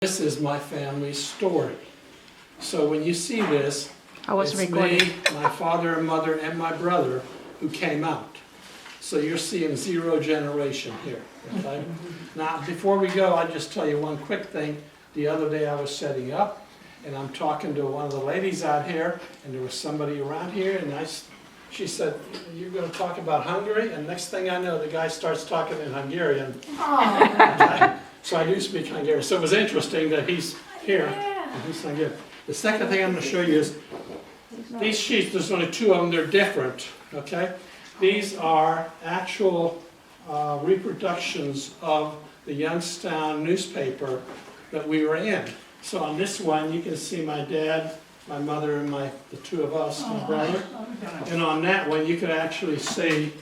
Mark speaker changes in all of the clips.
Speaker 1: This is my family's story. So when you see this,
Speaker 2: it's
Speaker 1: me, my father and mother, and my brother who came out. So you're seeing zero generation here. Okay? Now, before we go, I'll just tell you one quick thing. The other day I was setting up, and I'm talking to one of the ladies out here, and there was somebody around here, and she said, "You're going to talk about Hungary?" And next thing I know, the guy starts talking in Hungarian. Okay? So I do speak Hungarian. So it was interesting that he's here. And he's Hungarian. The second thing I'm going to show you is these sheets. There's only two of them. They're different. Okay? These are actual reproductions of the Youngstown newspaper that we were in. So on this one, you can see my dad, my mother, and the two of us, my brother. And on that one, you can actually see.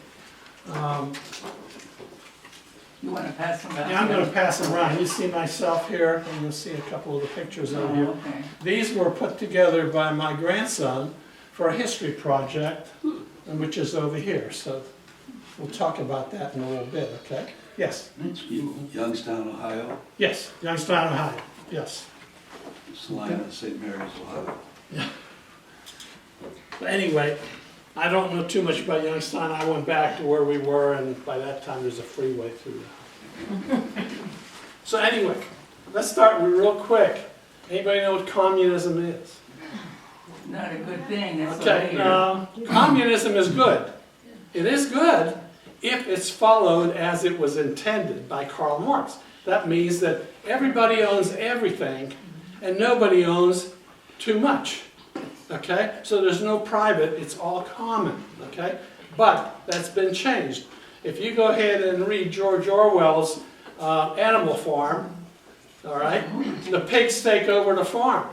Speaker 3: You want to pass them around?
Speaker 1: Yeah, I'm going to pass them around. You see myself here, and you'll see a couple of the pictures over here.
Speaker 3: Okay.
Speaker 1: These were put together by my grandson for a history project, which is over here. So we'll talk about that in a little bit, okay? Yes?
Speaker 4: Youngstown, Ohio,
Speaker 1: Yes, Youngstown, Ohio. Yes.
Speaker 4: Salina, St. Mary's, Ohio.
Speaker 1: But anyway, I don't know too much about Youngstown. I went back to where we were, and by that time there's a freeway through there. So anyway, let's start real quick. Anybody know what communism is?
Speaker 3: Not a good thing, that's what I
Speaker 1: Okay,
Speaker 3: hear.
Speaker 1: communism is good. It is good if it's followed as it was intended by Karl Marx. That means that everybody owns everything and nobody owns too much. Okay, so there's no private, it's all common. Okay, but that's been changed. If you go ahead and read George Orwell's Animal Farm, all right, the pigs take over the farm.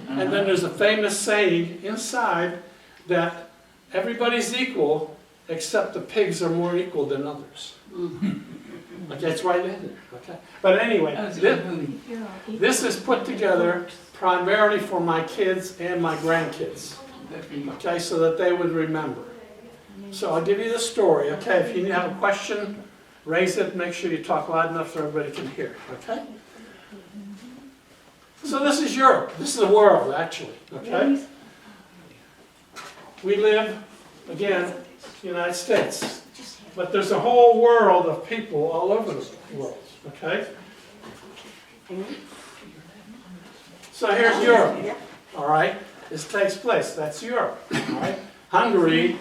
Speaker 1: And then there's a famous saying inside that everybody's equal except the pigs are more equal than others. Okay, it's right in there. Okay, but anyway,
Speaker 3: That was a good movie.
Speaker 1: this is put together primarily for my kids and my grandkids.
Speaker 3: Good for you.
Speaker 1: Okay, so that they would remember. So I'll give you the story. Okay, if you have a question, raise it. Make sure you talk loud enough so everybody can hear. Okay. So this is Europe. This is the world, actually. Okay. We live, again, United States, but there's a whole world of people all over the world. Okay. So here's Europe. All right. This takes place. That's Europe. All right. Hungary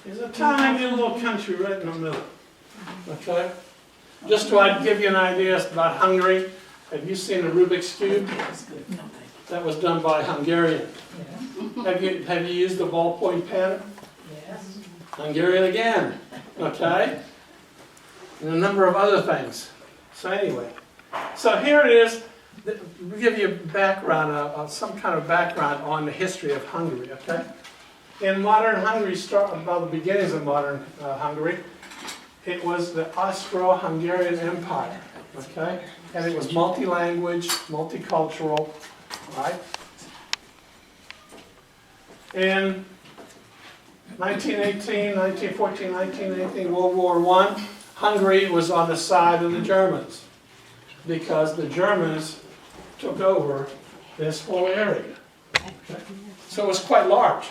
Speaker 1: is a tiny little country right in the middle. Okay. Just to give you an idea about Hungary, have you seen the Rubik's Cube? That was done by a Hungarian. Have you used the ballpoint pen?
Speaker 3: Yes.
Speaker 1: Hungarian again. Okay? And a number of other things. So anyway. So here it is. We'll give you a background, some kind of background on the history of Hungary. Okay? In modern Hungary, about the beginnings of modern Hungary, it was the Austro-Hungarian Empire. Okay? And it was multi-language, multicultural, right? In 1918, 1914, 1918, World War I, Hungary was on the side of the Germans because the Germans took over this whole area. Okay? So it was quite large.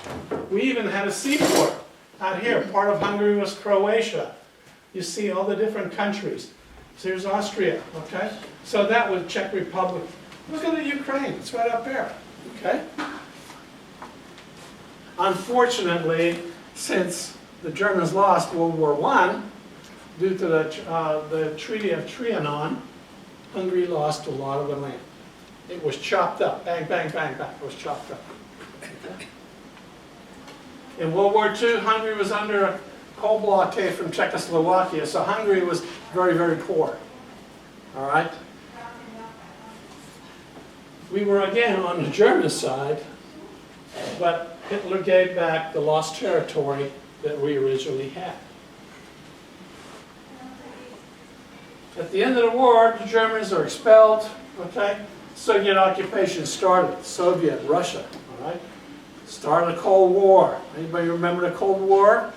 Speaker 1: We even had a seaport out here. Part of Hungary was Croatia. You see all the different countries. So here's Austria, okay? So that was Czech Republic. Look at the Ukraine, it's right up there, okay? Unfortunately, since the Germans lost World War I, due to the Treaty of Trianon, Hungary lost a lot of the land. It was chopped up, bang, bang, bang, bang, it was chopped up. Okay? In World War II, Hungary was under a coal blockade from Czechoslovakia, so Hungary was very, very poor. All right? We were again on the German side, but Hitler gave back the lost territory that we originally had. At the end of the war, the Germans are expelled, okay? Soviet occupation started, Soviet, Russia, all right? Started a Cold War. Anybody remember the Cold War?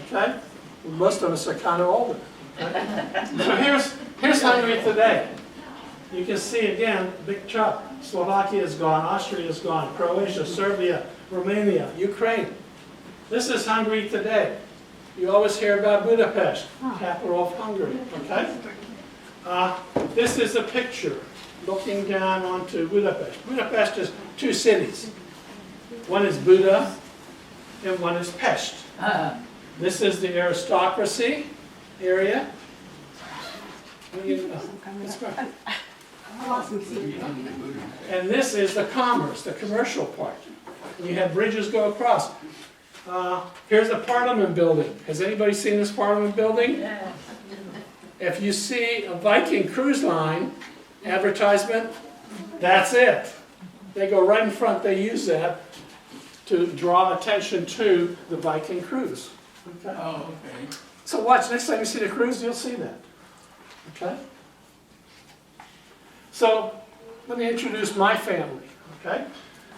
Speaker 1: Okay? Most of us are kind of older. Okay? So here's Hungary today. you can see again, big chunk. Slovakia is gone, Austria is gone, Croatia, Serbia, Romania, Ukraine. This is Hungary today. You always hear about Budapest, capital of Hungary, okay? This is a picture looking down onto Budapest. Budapest is two cities. One is Buda and one is Pest. This is the aristocracy area. Let's go. And this is the commerce, the commercial part. You have bridges go across. Here's the Parliament building. Has anybody seen this Parliament building?
Speaker 3: Yes.
Speaker 1: If you see a Viking cruise line advertisement, that's it. They go right in front, they use that to draw attention to the Viking cruise. Okay?
Speaker 3: Oh, okay.
Speaker 1: So watch, next time you see the cruise, you'll see that. Okay? So, let me introduce my family. Okay?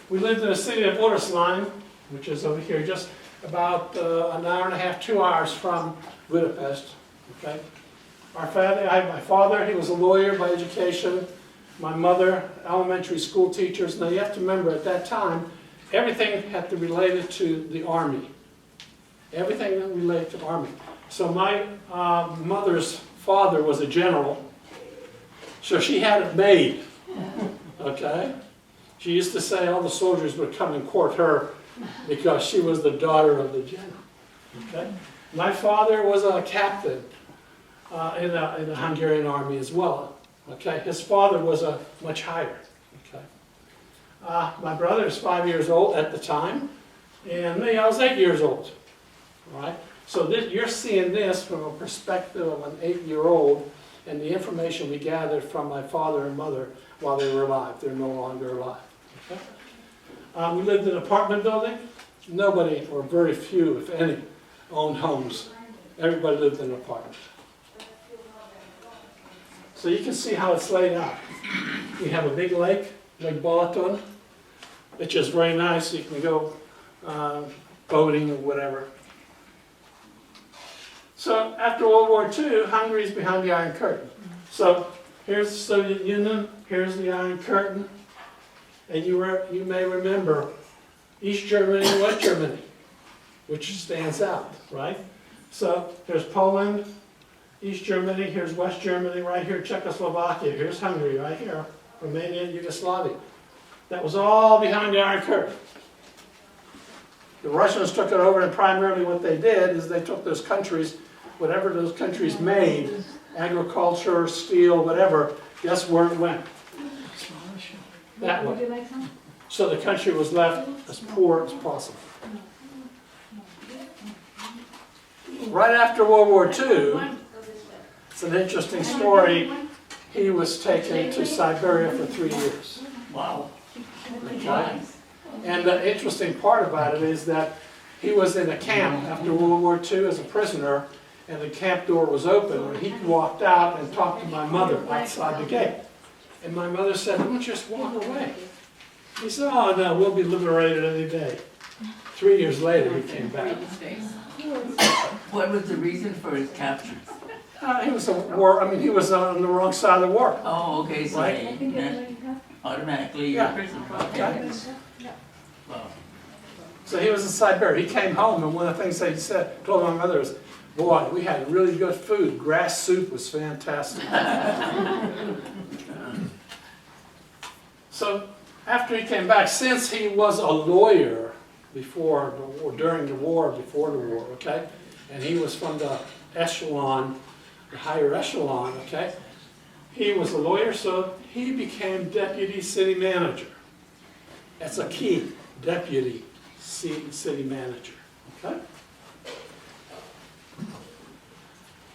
Speaker 1: We lived in the city of Orosline, which is over here, just about an hour and a half, 2 hours from Budapest. Okay? Our family, I have my father, he was a lawyer by education. My mother, elementary school teachers. Now you have to remember, at that time, everything had to be related to the army. Everything related to army. So my mother's father was a general, so she had it made. Okay? She used to say all the soldiers would come and court her because she was the daughter of the general. Okay? My father was a captain in the Hungarian army as well. Okay? His father was a much higher. Okay? My brother is 5 years old at the time, and me, I was 8 years old. All right? So this, you're seeing this from a perspective of an 8-year-old, and the information we gathered from my father and mother while they were alive. They're no longer alive. Okay? We lived in an apartment building. Nobody, or very few, if any, owned homes. Everybody lived in an apartment. So you can see how it's laid out. We have a big lake, Lake Balaton, which is very nice. You can go boating or whatever. So after World War II, Hungary is behind the Iron Curtain. So here's the Soviet Union, here's the Iron Curtain, and you may remember East Germany and West Germany, which stands out, right? So there's Poland, East Germany, here's West Germany, right here Czechoslovakia, here's Hungary, right here, Romania, Yugoslavia. That was all behind the Iron Curtain. The Russians took it over, and primarily what they did is they took those countries, whatever those countries made, agriculture, steel, whatever, guess where it went? That way. So the country was left as poor as possible. Right after World War II, it's an interesting story, he was taken to Siberia for 3 years.
Speaker 3: Wow.
Speaker 1: Okay? And the interesting part about it is that he was in a camp after World War II as a prisoner, and the camp door was open, and he walked out and talked to my mother outside the gate. And my mother said, "Why don't you just walk away?" He said, "Oh no, we'll be liberated any day." 3 years later, he came back.
Speaker 3: What was the reason for his capture?
Speaker 1: He was a war. I mean, he was on the wrong side of the war.
Speaker 3: Oh, okay, so
Speaker 1: Right.
Speaker 3: automatically you're
Speaker 1: Yeah.
Speaker 3: a prisoner.
Speaker 1: Okay.
Speaker 3: Okay. Wow.
Speaker 1: So he was in Siberia. He came home, and one of the things they said, told my mother was, "Boy, we had really good food. Grass soup was fantastic." So after he came back, since he was a lawyer before the war, during the war, before the war, okay, and he was from the echelon, the higher echelon, okay, he was a lawyer, so he became deputy city manager. That's a key, deputy city manager, okay?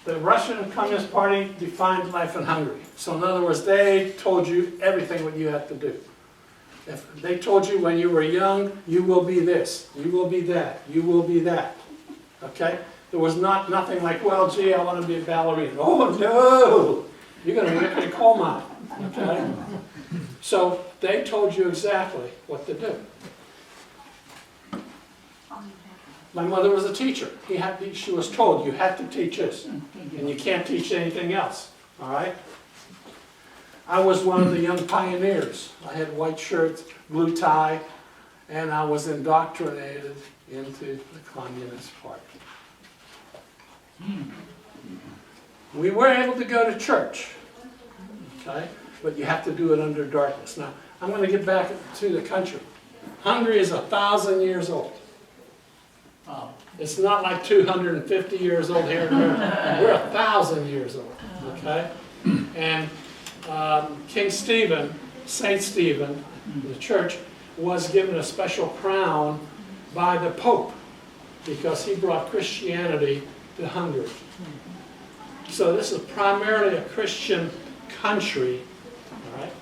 Speaker 1: The Russian Communist Party defined life in Hungary. So in other words, they told you everything what you have to do. If they told you when you were young, you will be this, you will be that, you will be that. Okay? There was nothing like, well, gee, I want to be a ballerina. Oh, no! You're going to work in a coal mine. Okay? So they told you exactly what to do. My mother was a teacher. She was told, you have to teach this, and you can't teach anything else. All right? I was one of the young pioneers. I had white shirts, blue tie, and I was indoctrinated into the Communist Party. We were able to go to church, okay? But you have to do it under darkness. Now, I'm going to get back to the country. Hungary is 1,000 years old.
Speaker 3: Wow.
Speaker 1: It's not like 250 years old here in America. We're 1,000 years old, okay? And King Stephen, Saint Stephen, the church, was given a special crown by the Pope because he brought Christianity to Hungary. So this is primarily a Christian country, all right?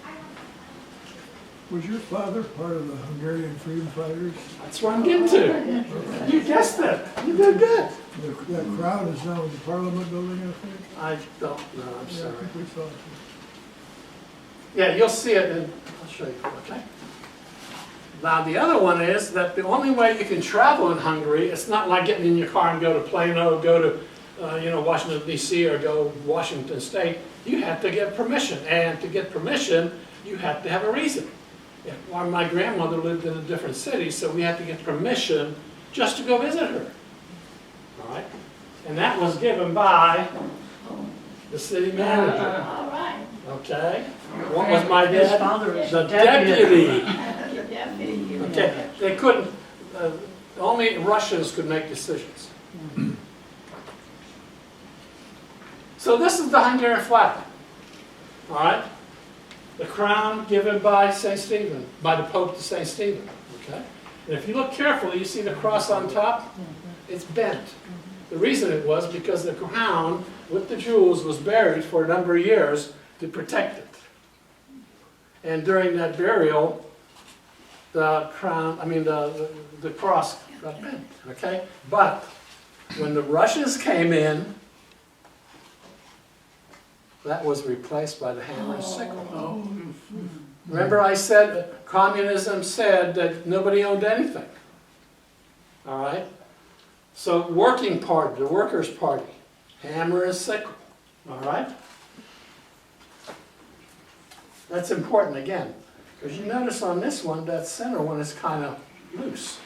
Speaker 2: Was your father part of the Hungarian freedom fighters?
Speaker 1: That's where I'm getting to. You guessed it. You did good.
Speaker 2: That crowd is now in the Parliament building, I think.
Speaker 1: I don't know, I'm
Speaker 2: Yeah, I
Speaker 1: sorry.
Speaker 2: think we saw it.
Speaker 1: Yeah, you'll see it, and I'll show you, okay? Now, the other one is that the only way you can travel in Hungary, it's not like getting in your car and go to Plano, go to Washington, D.C., or go to Washington State. You have to get permission, and to get permission, you have to have a reason. Yeah, well, my grandmother lived in a different city, so we had to get permission just to go visit her. All right? And that was given by the city manager.
Speaker 5: All right.
Speaker 1: Okay? What was my
Speaker 3: His
Speaker 1: dad?
Speaker 3: father is
Speaker 1: The
Speaker 3: deputy.
Speaker 1: deputy. Okay, they couldn't, only Russians could make decisions. So this is the Hungarian flag. All right? The crown given by St. Stephen, by the Pope to St. Stephen. Okay? And if you look carefully, you see the cross on top? It's bent. The reason it was because the crown with the jewels was buried for a number of years to protect it. And during that burial, the crown, the cross got bent, okay? But when the Russians came in, that was replaced by the hammer and sickle. Remember I said that communism said that nobody owned anything, all right? So working party, the workers' party, hammer and sickle, all right? That's important again, because you notice on this one, that center one is kind of loose.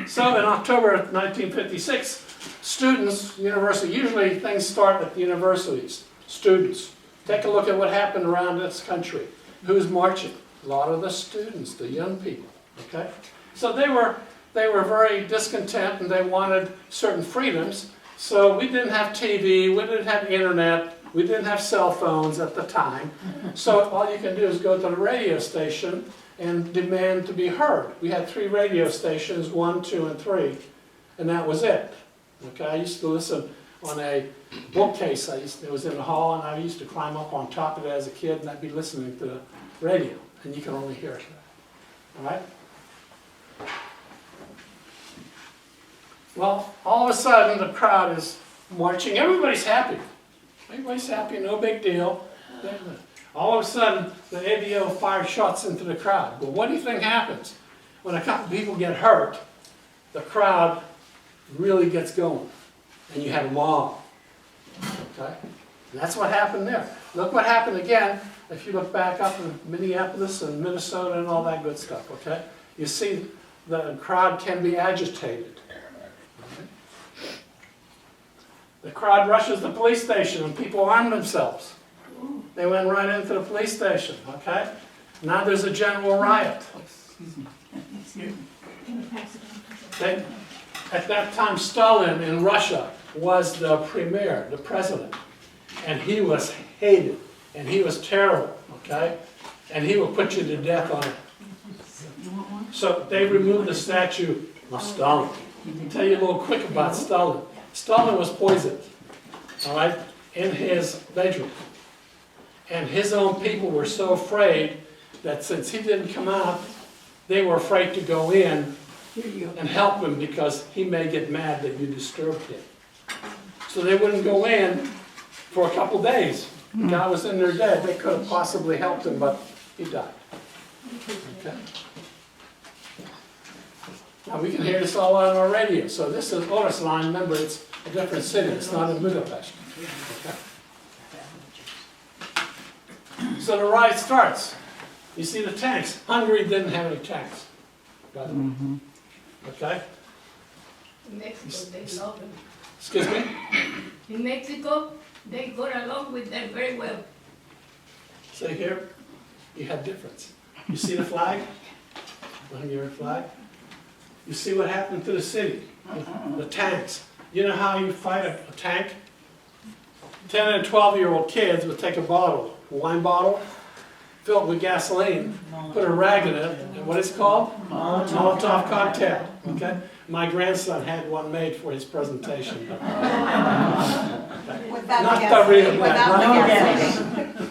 Speaker 1: So in October of 1956, students, university, usually things start at the universities, students. Take a look at what happened around this country. Who's marching? A lot of the students, the young people, okay? So they were very discontent and they wanted certain freedoms. So we didn't have TV, we didn't have internet, we didn't have cell phones at the time. So all you can do is go to the radio station and demand to be heard. We had 3 radio stations, 1, 2, and 3, and that was it. Okay, I used to listen on a bookcase. It was in the hall, and I used to climb up on top of it as a kid, and I'd be listening to the radio, and you can only hear it. All right? Well, all of a sudden, the crowd is marching. Everybody's happy. Everybody's happy, no big deal. All of a sudden, the AVO fires shots into the crowd. Well, what do you think happens? When a couple people get hurt, the crowd really gets going, and you have a mob. Okay? And that's what happened there. Look what happened again, if you look back up in Minneapolis and Minnesota and all that good stuff, okay? You see the crowd can be agitated. Okay? The crowd rushes the police station and people arm themselves. They went right into the police station, okay? Now there's a general riot. At that time, Stalin in Russia was the premier, the president, and he was hated, and he was terrible, okay? And he will put you to death on it. So they removed the statue of Stalin. I'll tell you a little quick about Stalin. Stalin was poisoned, all right, in his bedroom. And his own people were so afraid that since he didn't come out, they were afraid to go in and help him because he may get mad that you disturbed him. So they wouldn't go in for a couple days. The guy was in there dead. They could have possibly helped him, but he died. Okay. Now we can hear this all on our radio. So this is Oroszlány. Remember, it's a different city. It's not in Budapest. Okay. So the riot starts. You see the tanks. Hungary didn't have any tanks, by the way. Okay?
Speaker 5: In Mexico, they love them.
Speaker 1: Excuse me?
Speaker 5: In Mexico, they got along with them very well.
Speaker 1: See here, you have difference. You see the flag? The Hungarian flag? You see what happened to the city? The tanks. You know how you fight a tank? 10 and 12-year-old kids would take a bottle, a wine bottle, fill it with gasoline, put a rag in it, and what is it called? Molotov cocktail. Okay? My grandson had one made for his presentation. Not the real,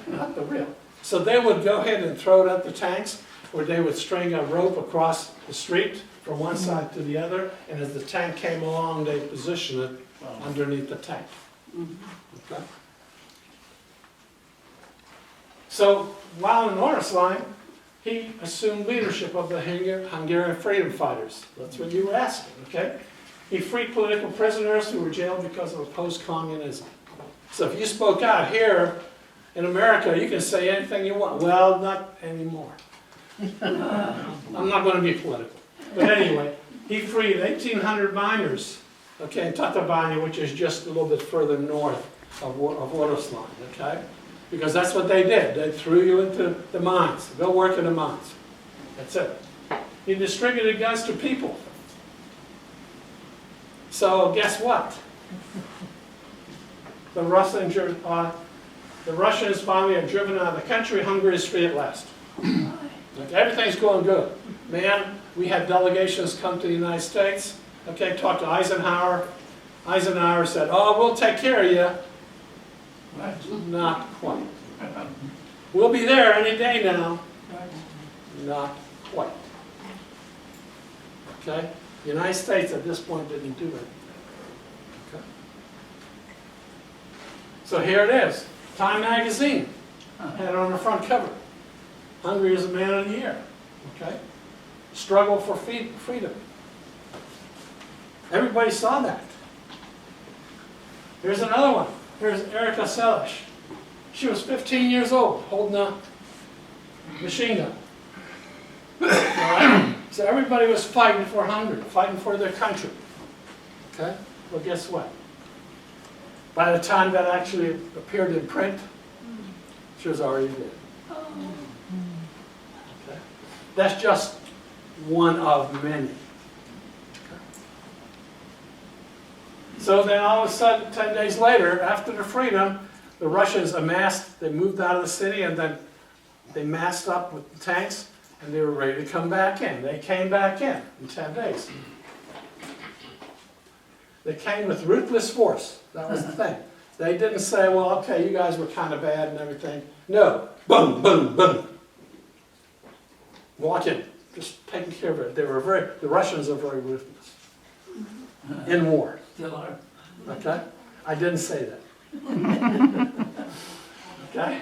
Speaker 1: not the real. So they would go ahead and throw it at the tanks, or they would string a rope across the street from one side to the other, and as the tank came along, they'd position it underneath the tank. Okay? So while in Norris Line, he assumed leadership of the Hungarian freedom fighters. That's what you were asking, okay? He freed political prisoners who were jailed because of opposed communism. So if you spoke out here in America, you can say anything you want. Well, not anymore. I'm not going to be political. But anyway, he freed 1,800 miners, okay, in Tatabánya, which is just a little bit further north of Oroszlán, okay? Because that's what they did. They threw you into the mines. Go work in the mines. That's it. He distributed guns to people. So guess what? The Russians finally are driven out of the country. Hungary is free at last. Okay, everything's going good. Man, we had delegations come to the United States. Okay, talked to Eisenhower. Eisenhower said, "Oh, we'll take care of you." Not quite. We'll be there any day now. Not quite. Okay? The United States at this point didn't do anything. Okay? So here it is. Time magazine had it on the front cover. Hungary is a man of the year. Okay? Struggle for freedom. Everybody saw that. Here's another one. Here's Erika Selish. She was 15 years old, holding a machine gun. All right? So everybody was fighting for Hungary, fighting for their country. Okay? Well, guess what? By the time that actually appeared in print, she was already dead. Okay? That's just one of many. So then all of a sudden, 10 days later, after the freedom, the Russians amassed, they moved out of the city, and then they massed up with the tanks, and they were ready to come back in. They came back in 10 days. They came with ruthless force. That was the thing. They didn't say, well, okay, you guys were kind of bad and everything. No. Boom, boom, boom. Walk in. Just taking care of it. The Russians are very ruthless. In war.
Speaker 3: Still are.
Speaker 1: Okay? I didn't say that. Okay?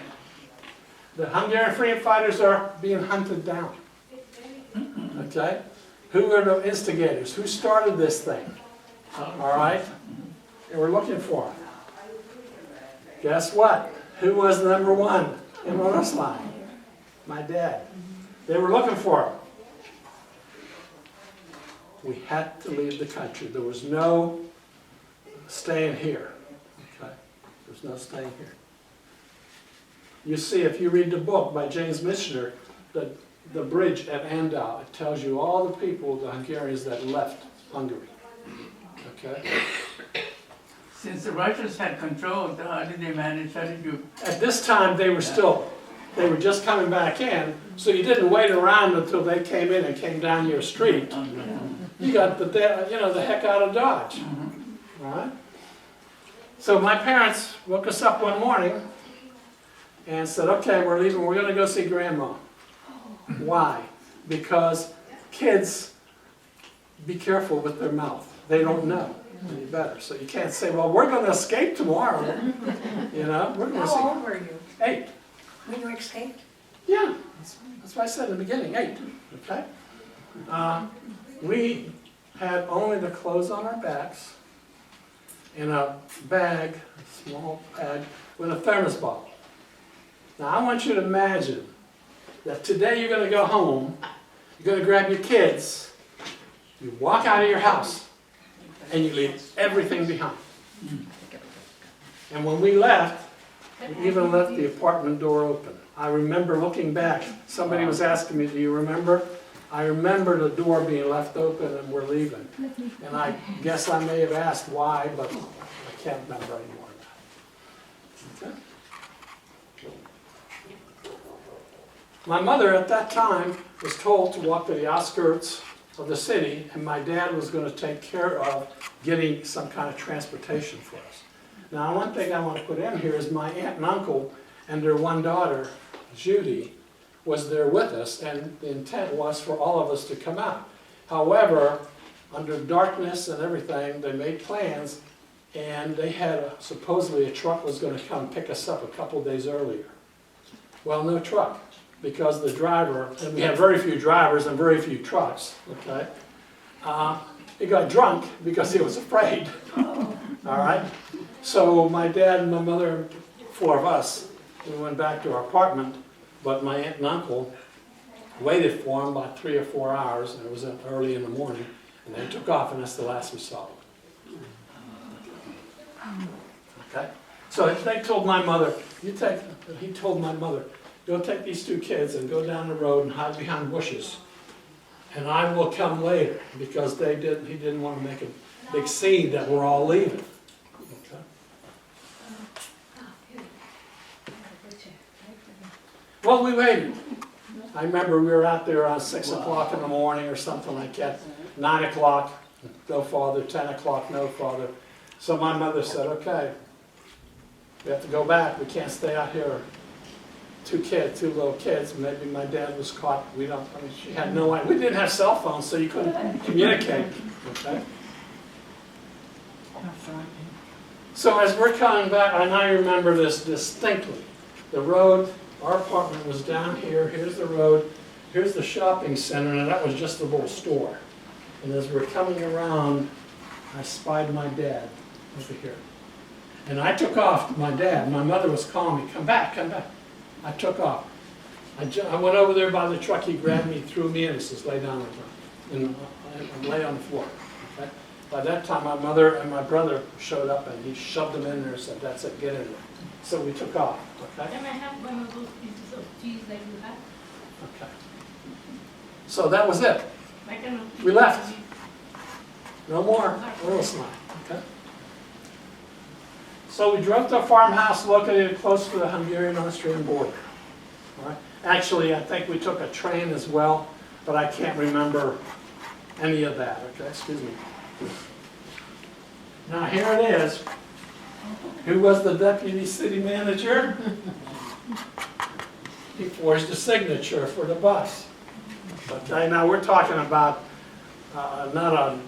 Speaker 1: The Hungarian freedom fighters are being hunted down. Okay? Who are the instigators? Who started this thing? All right? And we're looking for them. Guess what? Who was number one in Oroszlán? My dad. They were looking for him. We had to leave the country. There was no staying here. Okay? There's no staying here. You see, if you read the book by James Michener, the bridge at Andau, it tells you all the people, the Hungarians that left Hungary. Okay?
Speaker 3: Since the Russians had control, how did they manage? How did you?
Speaker 1: At this time, they were just coming back in, so you didn't wait around until they came in and came down your street. You got the heck out of Dodge. All right? So my parents woke us up one morning and said, okay, we're leaving, we're going to go see Grandma. Why? Because kids, be careful with their mouth. They don't know any better. So you can't say, well, we're going to escape tomorrow. You know, we're going to see.
Speaker 6: How old were you
Speaker 1: 8.
Speaker 6: when you escaped?
Speaker 1: Yeah, that's what I said in the beginning, 8. Okay? We had only the clothes on our backs and a bag, a small bag, with a thermos bottle. Now I want you to imagine that today you're gonna go home, you're gonna grab your kids, you walk out of your house, and you leave everything behind. And when we left, we even left the apartment door open. I remember looking back, somebody was asking me, do you remember? I remember the door being left open and we're leaving. And I guess I may have asked why, but I can't remember anymore. Okay. My mother at that time was told to walk to the outskirts of the city, and my dad was going to take care of getting some kind of transportation for us. Now, one thing I want to put in here is my aunt and uncle and their one daughter, Judy, was there with us, and the intent was for all of us to come out. However, under darkness and everything, they made plans, and they had supposedly a truck was going to come pick us up a couple days earlier. Well, no truck, because the driver, and we had very few drivers and very few trucks, okay? He got drunk because he was afraid, all right? So my dad and my mother, four of us, we went back to our apartment, but my aunt and uncle waited for him about 3 or 4 hours, and it was early in the morning, and they took off, and that's the last we saw them. Okay? So they told my mother, he told my mother, go take these 2 kids and go down the road and hide behind bushes. And I will come later, because he didn't want to make a big scene that we're all leaving. Okay? Well, we waited. I remember we were out there around 6 o'clock in the morning or something like that. 9 o'clock, no farther. 10 o'clock, no farther. So my mother said, okay, we have to go back. We can't stay out here. 2 little kids. Maybe my dad was caught. She had no idea. We didn't have cell phones, so you couldn't communicate. Okay? So as we're coming back, and I remember this distinctly. The road, our apartment was down here. Here's the road. Here's the shopping center, and that was just a little store. And as we're coming around, I spied my dad over here. And I took off my dad. My mother was calling me, come back, come back. I took off. I went over there by the truck. He grabbed me, threw me in, and says, lay down and lay on the floor. Okay? By that time, my mother and my brother showed up, and he shoved them in there and said, that's it, get in there. So we took off. Okay?
Speaker 5: Can I have one of those pieces of cheese like you have?
Speaker 1: Okay. So that was it.
Speaker 5: I cannot.
Speaker 1: We left. No more oil slime. Okay? So we drove to a farmhouse located close to the Hungarian-Austrian border. All right? Actually, I think we took a train as well, but I can't remember any of that. Okay, excuse me. Now here it is. Who was the deputy city manager? He forged a signature for the bus. Okay, now we're talking about not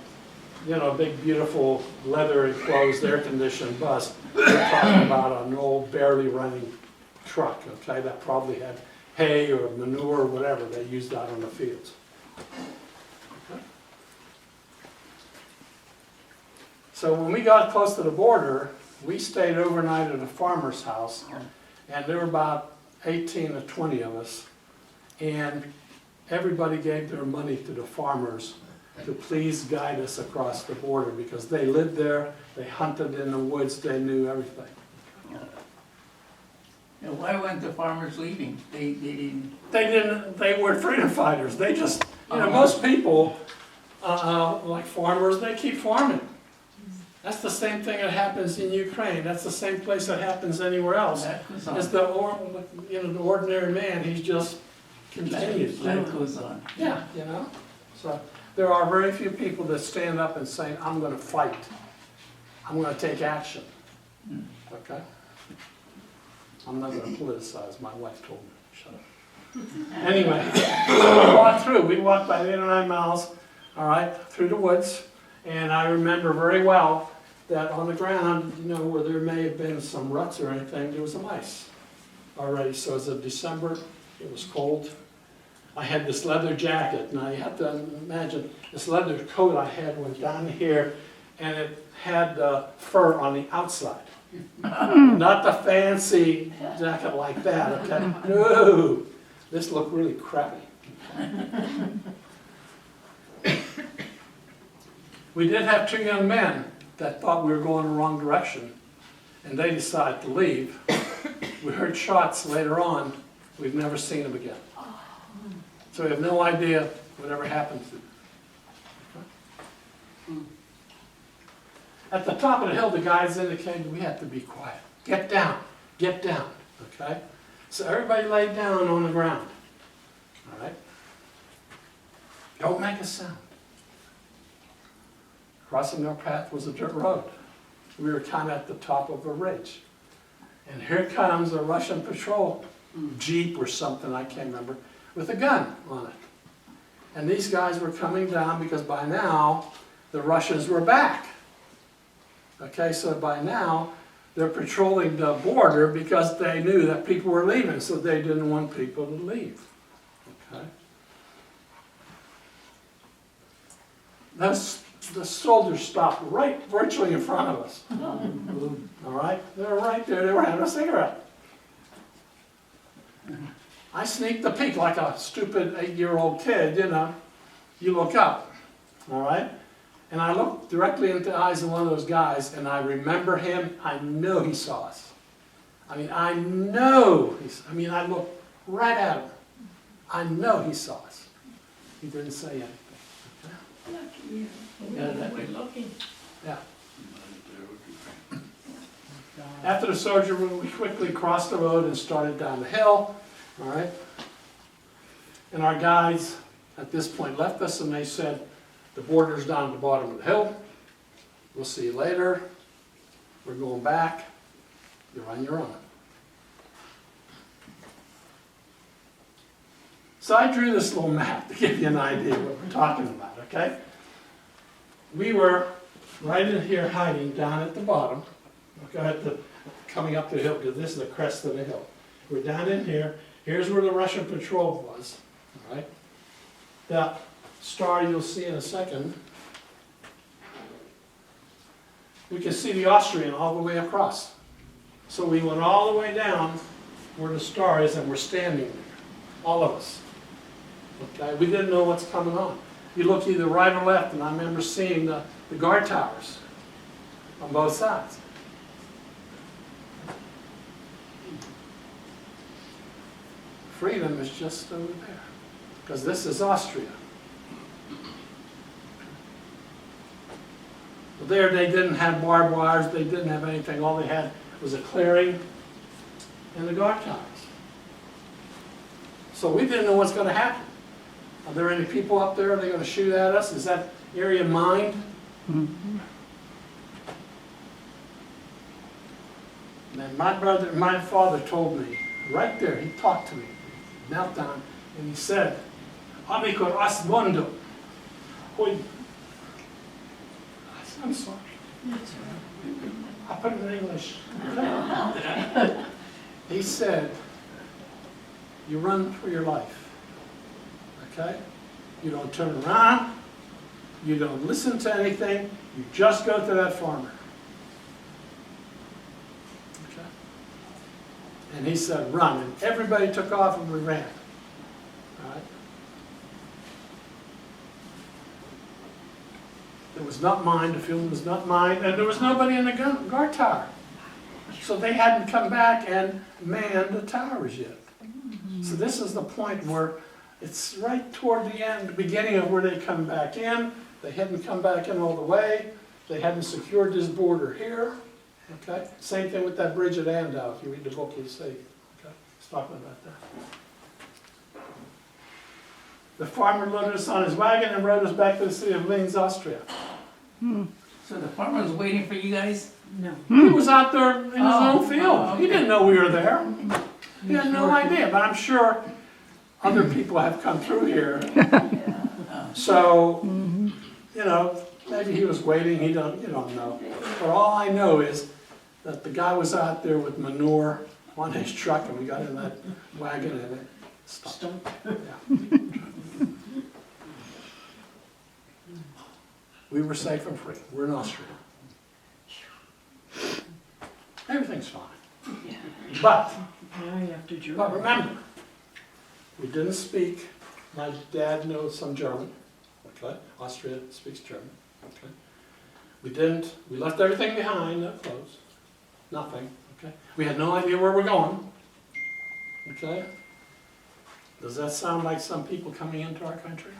Speaker 1: a big, beautiful, leather-enclosed, air-conditioned bus. We're talking about an old, barely running truck, okay, that probably had hay or manure or whatever they used out on the fields. Okay. So when we got close to the border, we stayed overnight at a farmer's house, and there were about 18 to 20 of us, and everybody gave their money to the farmers to please guide us across the border, because they lived there, they hunted in the woods, they knew everything.
Speaker 3: And why weren't the farmers leaving? They didn't.
Speaker 1: They weren't freedom fighters. They just, most people, like farmers, they keep farming. That's the same thing that happens in Ukraine. That's the same place that happens anywhere else. It's the ordinary man, he's just continues.
Speaker 3: Life goes on.
Speaker 1: Yeah, So there are very few people that stand up and say, I'm going to fight. I'm going to take action. Okay? I'm not going to politicize. My wife told me. Shut up. Anyway, we walked through. We walked by 8 or 9 miles, all right, through the woods. And I remember very well that on the ground, where there may have been some ruts or anything, there was some ice already. So it was December. It was cold. I had this leather jacket. Now you have to imagine this leather coat I had went down here, and it had fur on the outside. Not the fancy jacket like that, okay? No, this looked really crappy. We did have 2 young men that thought we were going the wrong direction, and they decided to leave. We heard shots later on. We've never seen them again. So we have no idea whatever happened to them. At the top of the hill, the guys indicated we had to be quiet. Get down, okay? So everybody laid down on the ground, all right? Don't make a sound. Crossing our path was a dirt road. We were kind of at the top of a ridge. And here comes a Russian patrol jeep or something, I can't remember, with a gun on it. And these guys were coming down because by now the Russians were back. Okay, so by now they're patrolling the border because they knew that people were leaving, so they didn't want people to leave. Okay. The soldiers stopped right virtually in front of us. All right, they were right there, they were having a cigarette. I sneaked a peek like a stupid 8-year-old kid, you know. You look up, all right? And I looked directly into the eyes of one of those guys, and I remember him. I know he saw us. I mean, I looked right at him. I know he saw us. He didn't say anything.
Speaker 5: Lucky you.
Speaker 1: Yeah,
Speaker 5: We're looking.
Speaker 1: Yeah. After the soldier, we quickly crossed the road and started down the hill, all right? And our guides at this point left us, and they said, the border's down at the bottom of the hill. We'll see you later. We're going back. You're on your own. So I drew this little map to give you an idea of what we're talking about, okay? We were right in here hiding down at the bottom, okay, coming up the hill, because this is the crest of the hill. We're down in here. Here's where the Russian patrol was, all right? The star you'll see in a second. We can see the Austrian all the way across. So we went all the way down where the star is, and we're standing there, all of us. Okay, we didn't know what's coming on. You look either right or left, and I remember seeing the guard towers on both sides. Freedom is just over there, because this is Austria. Well, there they didn't have barbed wires, they didn't have anything. All they had was a clearing and the guard towers. So we didn't know what's going to happen. Are there any people up there? Are they going to shoot at us? Is that area mined? Mm-hmm. And my father told me, right there, he talked to me, he knelt down, and he said, Amico Asmondo. I'm sorry. I put it in English. He said, you run for your life, okay? You don't turn around, you don't listen to anything, you just go to that farmer. Okay? And he said, run, and everybody took off and we ran, all right? It was not mine, the field was not mine, and there was nobody in the guard tower. So they hadn't come back and manned the towers yet. So this is the point where it's right toward the end, the beginning of where they come back in. They hadn't come back in all the way. They hadn't secured this border here. Okay? Same thing with that bridge at Andau. If you read the book, you'll see. Okay? It's talking about that. The farmer loaded us on his wagon and rode us back to the city of Linz, Austria.
Speaker 3: So the farmer was waiting for you guys?
Speaker 5: No.
Speaker 1: He was out there in his own field.
Speaker 3: okay.
Speaker 1: He didn't know we were there. He had no idea, but I'm sure other people have come through here. So, you know, maybe he was waiting, you don't know. But all I know is that the guy was out there with manure on his truck, and we got in that wagon and it stopped. Yeah. We were safe and free. We're in Austria. Everything's fine. But
Speaker 6: Now you have to
Speaker 1: But
Speaker 6: German.
Speaker 1: remember, we didn't speak, my dad knows some German, okay? Austria speaks German, okay? We left everything behind, no clothes, nothing, okay? We had no idea where we're going, okay? Does that sound like some people coming into our country?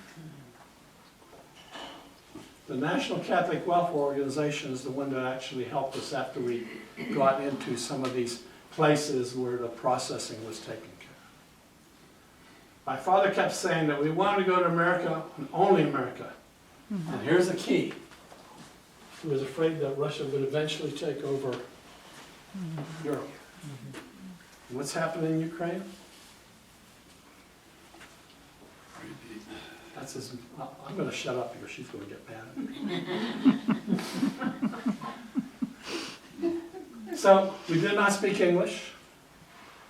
Speaker 1: The National Catholic Welfare Organization is the one that actually helped us after we got into some of these places where the processing was taken care of. My father kept saying that we wanted to go to America, and only America. And here's the key. He was afraid that Russia would eventually take over Europe. And what's happening in Ukraine?
Speaker 4: Repeat.
Speaker 1: That's his, I'm going to shut up here, she's going to get mad at me. So, we did not speak English.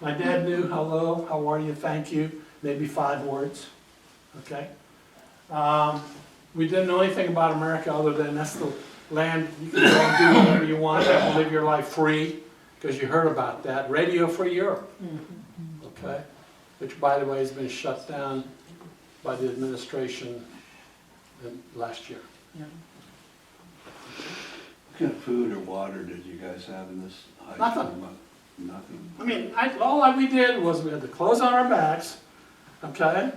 Speaker 1: My dad knew hello, how are you, thank you, maybe 5 words, okay? We didn't know anything about America other than that's the land you can go and do whatever you want, and live your life free, because you heard about that. Radio Free Europe, okay? Which, by the way, has been shut down by the administration last year.
Speaker 6: Yeah.
Speaker 4: What kind of food or water did you guys have in this high
Speaker 1: Nothing.
Speaker 4: school? Nothing.
Speaker 1: I mean, all we did was we had the clothes on our backs, okay?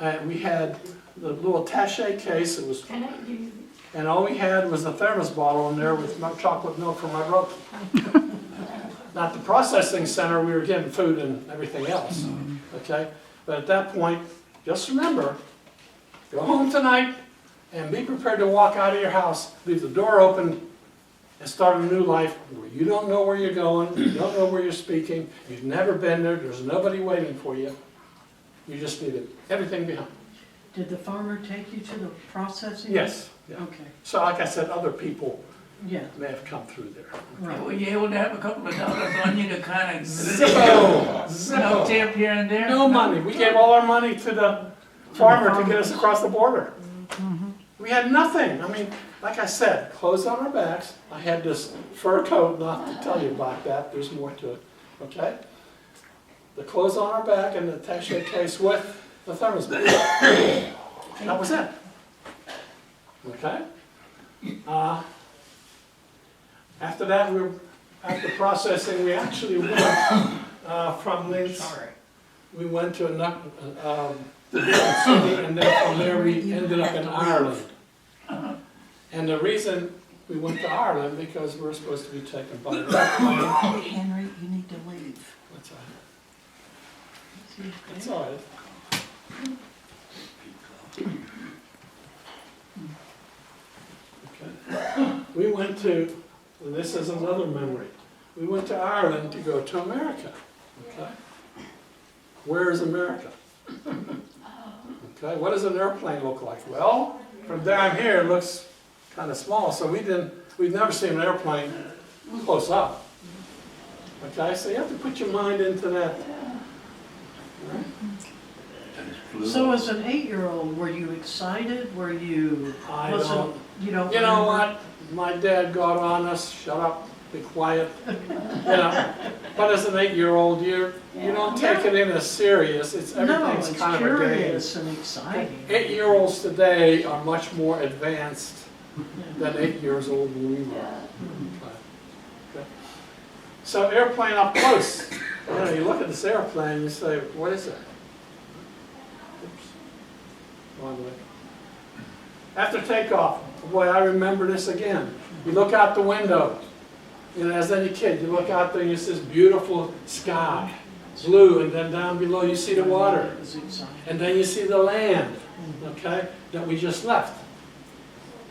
Speaker 1: And we had the little attaché case, it was,
Speaker 5: Can I give you?
Speaker 1: and all we had was a thermos bottle in there with chocolate milk for my brother. Not the processing center, we were getting food and everything else, okay? But at that point, just remember, go home tonight and be prepared to walk out of your house, leave the door open, and start a new life where you don't know where you're going, you don't know where you're speaking, you've never been there, there's nobody waiting for you. You just need everything behind.
Speaker 6: Did the farmer take you to the processing?
Speaker 1: Yes. Yeah.
Speaker 6: Okay,
Speaker 1: So like I said, other people
Speaker 6: yeah,
Speaker 1: may have come through there.
Speaker 6: right.
Speaker 3: Were you able to have a couple of dollars on you to kind of,
Speaker 1: Zippo! Zippo!
Speaker 3: tip here and there?
Speaker 1: No money. We gave all our money to the farmer to get us across the border. We had nothing. I mean, like I said, clothes on our backs. I had this fur coat, not to tell you about that, there's more to it, okay? The clothes on our back and the attaché case with the thermos bag. That was it. Okay? After that, after processing, we actually went from Linz. We went to a different city, and then from there we ended up in Ireland. And the reason we went to Ireland because we were supposed to be taken by the
Speaker 6: Henry, you need to leave.
Speaker 1: That's all right. That's all right. Okay. We went to, and this is another memory, we went to Ireland to go to America. Okay? Where is America? Okay, what does an airplane look like? Well, from down here it looks kind of small, so we've never seen an airplane close up. Okay, so you have to put your mind into that.
Speaker 6: So as an 8-year-old, were you excited? Were you,
Speaker 1: I
Speaker 6: wasn't,
Speaker 1: don't,
Speaker 6: you don't
Speaker 1: you know
Speaker 6: remember?
Speaker 1: what? My dad got on us, shut up, be quiet. You know, but as an 8-year-old, you don't take it in as serious. It's
Speaker 6: No,
Speaker 1: everything's
Speaker 6: it's
Speaker 1: kind of a game.
Speaker 6: curious and exciting.
Speaker 1: 8-year-olds today are much more advanced than 8 years old when we were. Okay. So airplane up close. You know, you look at this airplane, you say, what is that? Oops. Wrong way. After takeoff, boy, I remember this again. You look out the window, you know, as any kid, you look out there and you see this beautiful sky, blue, and then down below you see the water.
Speaker 6: It was exciting.
Speaker 1: And then you see the land, okay, that we just left.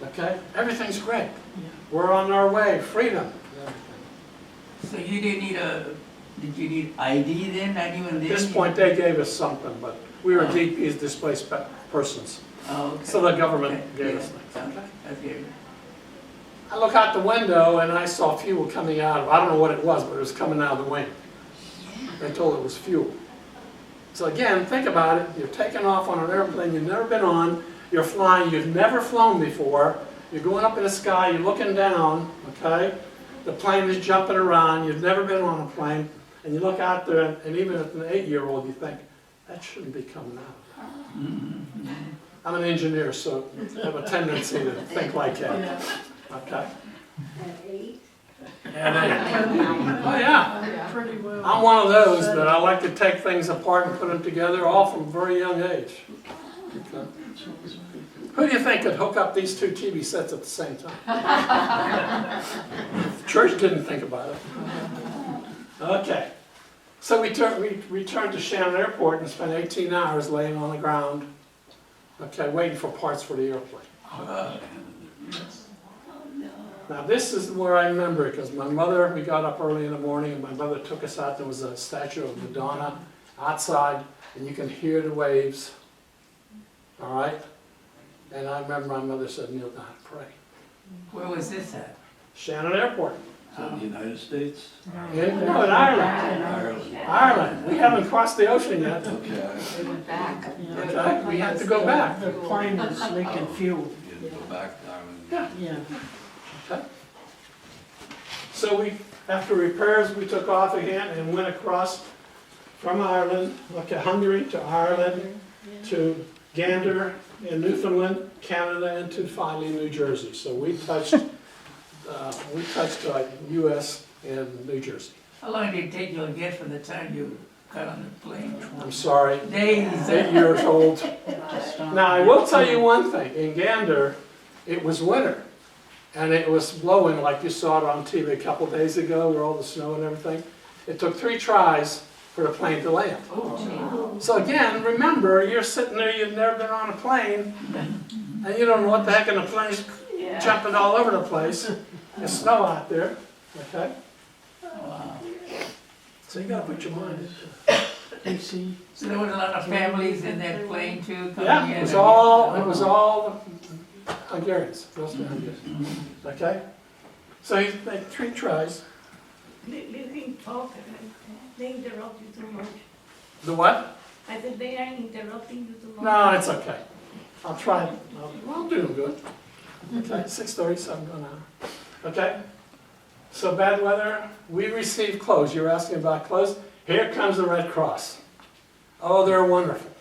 Speaker 1: Okay? Everything's great. We're on our way, freedom.
Speaker 3: So you didn't need did you need ID then, not even then?
Speaker 1: At this point, they gave us something, but we were DPs, displaced persons.
Speaker 3: Oh, okay.
Speaker 1: So the government
Speaker 3: Okay,
Speaker 1: gave
Speaker 3: yeah.
Speaker 1: us things. Okay?
Speaker 3: That's good.
Speaker 1: I look out the window and I saw fuel coming out of, I don't know what it was, but it was coming out of the wing. They told it was fuel. So again, think about it. You're taking off on an airplane you've never been on. You're flying, you've never flown before. You're going up in the sky, you're looking down, okay? the plane is jumping around, you've never been on a plane, and you look out there, and even as an 8-year-old, you think, that shouldn't be coming out. I'm an engineer, so I have a tendency to think like that.
Speaker 6: Yeah.
Speaker 1: Okay?
Speaker 5: At 8.
Speaker 1: Oh, yeah.
Speaker 6: Pretty well.
Speaker 1: I'm one of those that I like to take things apart and put them together, all from a very young age. Okay. Who do you think could hook up these two TV sets at the same time? Church didn't think about it. Okay. So we returned to Shannon Airport and spent 18 hours laying on the ground, okay, waiting for parts for the airplane. Now this is where I remember it, because my mother, we got up early in the morning and my mother took us out. There was a statue of Madonna outside and you can hear the waves, all right? And I remember my mother said, kneel down and pray.
Speaker 3: Where was this at?
Speaker 1: Shannon Airport.
Speaker 4: Is that in the United States?
Speaker 1: No, in Ireland.
Speaker 4: Ireland.
Speaker 1: Ireland. We haven't crossed the ocean yet.
Speaker 4: Okay.
Speaker 7: They went back.
Speaker 1: Okay, we have to go back.
Speaker 6: The plane was leaking fuel.
Speaker 4: You go back to Ireland.
Speaker 1: Yeah.
Speaker 6: Yeah.
Speaker 1: Okay. So after repairs, we took off again and went across from Ireland, okay, Hungary to Ireland, to Gander in Newfoundland, Canada, and to finally New Jersey. So we touched U.S. and New Jersey.
Speaker 3: How long did it take you to get from the time you got on the plane?
Speaker 1: I'm sorry,
Speaker 3: Days.
Speaker 1: 8 years old. Now I will tell you one thing. In Gander, it was winter, and it was blowing like you saw it on TV a couple days ago, where all the snow and everything. It took 3 tries for the plane to land. So again, remember, you're sitting there, you've never been on a plane, and you don't know what the heck, and the plane's jumping all over the place. There's snow out there, okay?
Speaker 3: Wow.
Speaker 1: So you gotta put your mind into it.
Speaker 6: AC.
Speaker 3: So there was a lot of families in that plane too coming in?
Speaker 1: Yeah, it was all the Hungarians, mostly Hungarians, okay? So you make 3 tries.
Speaker 5: Living talk, they interrupt you too much.
Speaker 1: The what?
Speaker 5: I said they are interrupting you too much.
Speaker 1: No, it's okay. I'll try. I'm doing good. Okay, 6:37 going on. Okay? So bad weather, we receive clothes. You were asking about clothes. Here comes the Red Cross. Oh, they're wonderful.